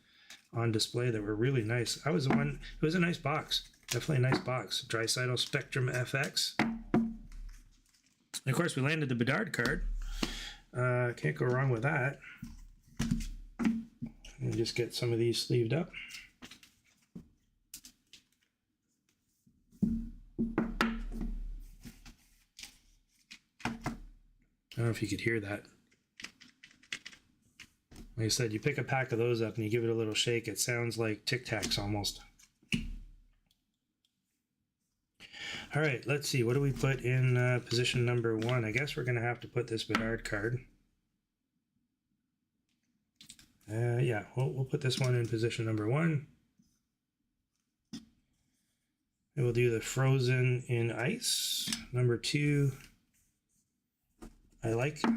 on display that were really nice. That was the one. It was a nice box. Definitely a nice box. Draisaitl Spectrum FX. And of course, we landed the Bedard card. Can't go wrong with that. And just get some of these sleeved up. don't know if you could hear that. Like I said, you pick a pack of those up and you give it a little shake. It sounds like Tic Tacs almost. All right, let's see. What do we put in position number 1? I guess we're going to have to put this Bedard card. Yeah, we'll put this one in position number 1. And we'll do the Frozen in Ice. Number 2. I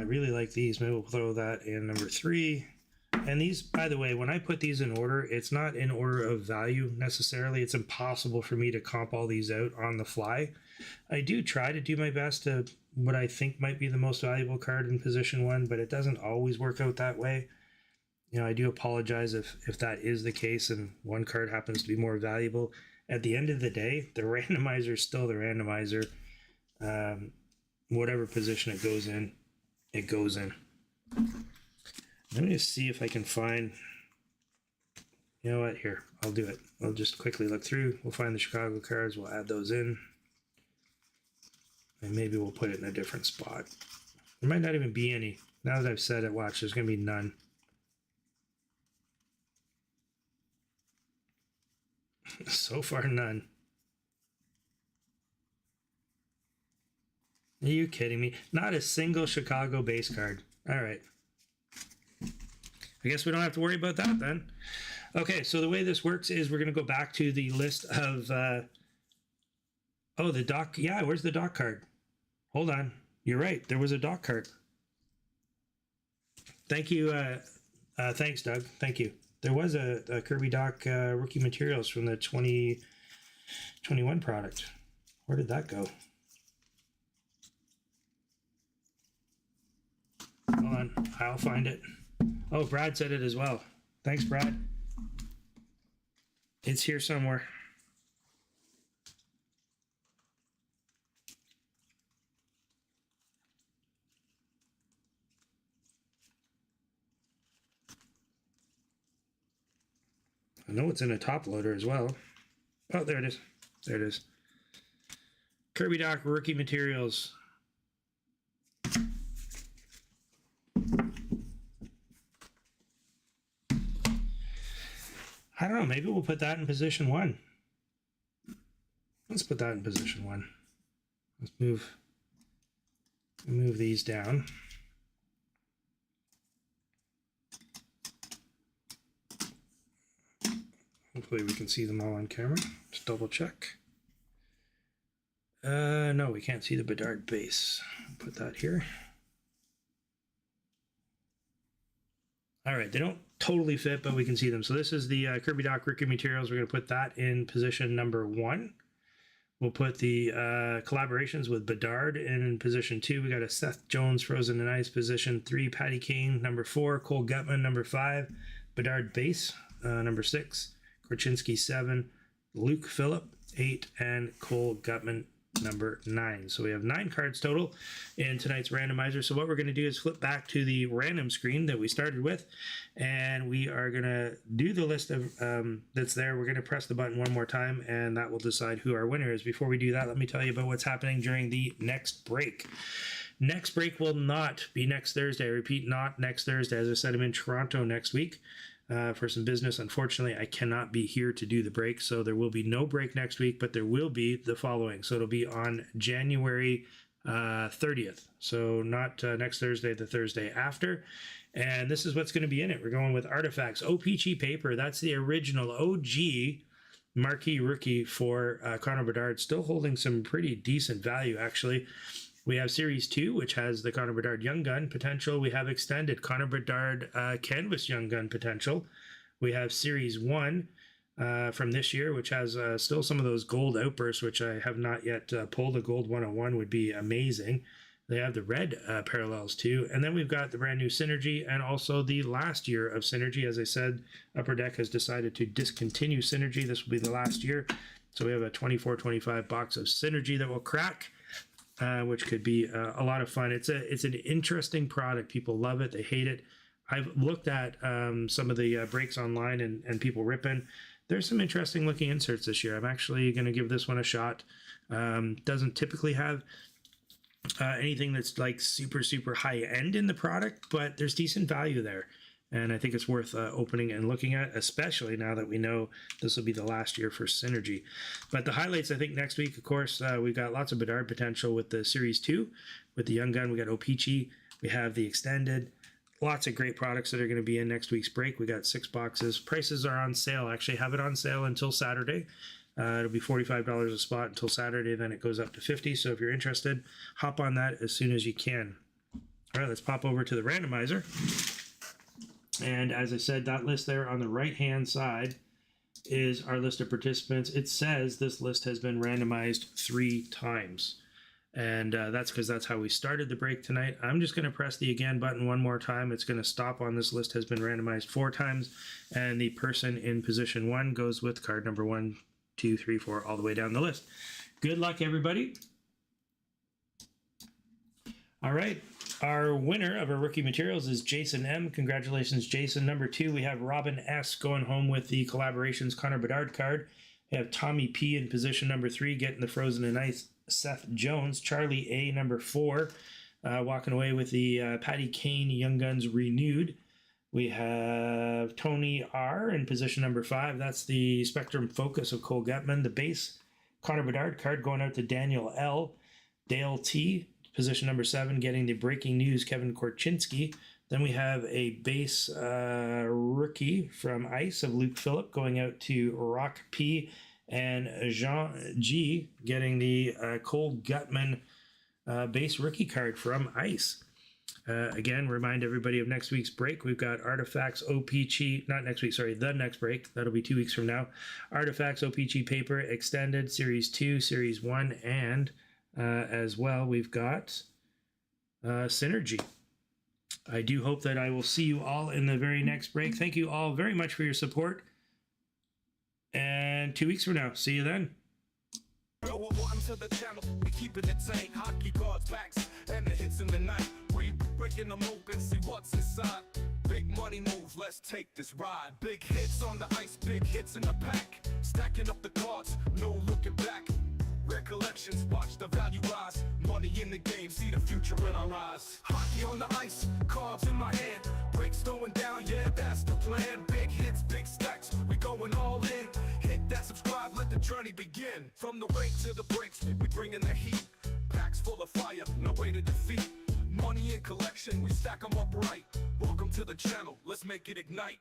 really like these. Maybe we'll throw that in number 3. And these, by the way, when I put these in order, it's not in order of value necessarily. It's impossible for me to comp all these out on the fly. I do try to do my best to what I think might be the most valuable card in position 1, but it doesn't always work out that way. You know, I do apologize if that is the case and one card happens to be more valuable. At the end of the day, the randomizer is still the randomizer. Whatever position it goes in, it goes in. Let me just see if I can find, you know what, here, I'll do it. I'll just quickly look through. We'll find the Chicago cards. We'll add those in. And maybe we'll put it in a different spot. There might not even be any. Now that I've said it, watch, there's going to be none. So far, none. Are you kidding me? Not a single Chicago base card. All right. I guess we don't have to worry about that then. Okay, so the way this works is we're going to go back to the list of... oh, the doc... Yeah, where's the doc card? Hold on. You're right. There was a doc card. Thank you. Thanks, Doug. Thank you. There was a Kirby Doc rookie materials from the 2021 product. Where did that go? Hold on. I'll find it. Oh, Brad said it as well. Thanks, Brad. It's here somewhere. I know it's in a top loader as well. Oh, there it is. There it is. Kirby Doc rookie materials. I don't know. Maybe we'll put that in position 1. Let's put that in position 1. Let's move these down. Hopefully we can see them all on camera. Just double check. No, we can't see the Bedard base. Put that here. All right, they don't totally fit, but we can see them. So this is the Kirby Doc rookie materials. We're going to put that in position number 1. We'll put the collaborations with Bedard in position 2. We got a Seth Jones Frozen in Ice position 3. Patty Kane number 4. Cole Gutman number 5. Bedard base number 6. Korchinski 7. Luke Phillip 8. And Cole Gutman number 9. So we have 9 cards total in tonight's randomizer. So what we're going to do is flip back to the random screen that we started with, and we are going to do the list of that's there. We're going to press the button one more time, and that will decide who our winner is. Before we do that, let me tell you about what's happening during the next break. Next break will not be next Thursday. I repeat, not next Thursday. As I said, I'm in Toronto next week for some business. Unfortunately, I cannot be here to do the break, so there will be no break next week, but there will be the following. So it'll be on January 30th. So not next Thursday, the Thursday after. And this is what's going to be in it. We're going with Artifacts. O-Pee-Chee paper. That's the original OG marquee rookie for Connor Bedard. Still holding some pretty decent value, actually. We have Series 2, which has the Connor Bedard Young Gun potential. We have extended Connor Bedard Canvas Young Gun potential. We have Series 1 from this year, which has still some of those gold outbursts, which I have not yet pulled. A gold 101 would be amazing. They have the red parallels too. And then we've got the brand new Synergy and also the last year of Synergy. As I said, Upper Deck has decided to discontinue Synergy. This will be the last year. So we have a 24-25 box of Synergy that will crack. Which could be a lot of fun. It's an interesting product. People love it. They hate it. I've looked at some of the breaks online and people ripping. There's some interesting looking inserts this year. I'm actually going to give this one a shot. Doesn't typically have anything that's like super, super high end in the product, but there's decent value there. And I think it's worth opening and looking at, especially now that we know this will be the last year for Synergy. But the highlights, I think, next week, of course, we've got lots of Bedard potential with the Series 2. With the Young Gun, we got O-Pee-Chee. We have the Extended. Lots of great products that are going to be in next week's break. We got 6 boxes. Prices are on sale. Actually, have it on sale until Saturday. It'll be $45 a spot until Saturday. Then it goes up to $50. So if you're interested, hop on that as soon as you can. All right, let's pop over to the randomizer. And as I said, that list there on the right-hand side is our list of participants. It says this list has been randomized 3 times. And that's because that's how we started the break tonight. I'm just going to press the again button one more time. It's going to stop on this list has been randomized 4 times. And the person in position 1 goes with card number 1, 2, 3, 4, all the way down the list. Good luck, everybody. All right. Our winner of our rookie materials is Jason M. Congratulations, Jason. Number 2, we have Robin S. going home with the Collaborations Connor Bedard card. We have Tommy P. in position number 3, getting the Frozen and Ice Seth Jones. Charlie A. number 4, walking away with the Patty Kane Young Guns Renewed. We have Tony R. in position number 5. That's the Spectrum Focus of Cole Gutman. The base Connor Bedard card going out to Daniel L. Dale T. Position number 7, getting the Breaking News Kevin Korchinski. Then we have a base rookie from Ice of Luke Phillip going out to Rock P. And Jean G getting the Cole Gutman base rookie card from Ice. Again, remind everybody of next week's break. We've got Artifacts, O-Pee-Chee, not next week, sorry, the next break. That'll be 2 weeks from now. Artifacts, O-Pee-Chee paper, Extended, Series 2, Series 1, and as well, we've got Synergy. I do hope that I will see you all in the very next break. Thank you all very much for your support. And 2 weeks from now, see you then. Welcome to the channel. We keeping it tight. Hockey cards, backs, and the hits in the night. We breaking them open, see what's inside. Big money moves, let's take this ride. Big hits on the ice, big hits in the pack. Stacking up the cards, no looking back. Recollections, watch the value rise. Money in the game, see the future in our eyes. Hockey on the ice, cards in my hand. Breaks going down, yeah, that's the plan. Big hits, big stacks, we going all in. Hit that subscribe, let the journey begin. From the rake to the breaks, we bringing the heat. Packs full of fire, no way to defeat. Money in collection, we stack them up right. Welcome to the channel, let's make it ignite.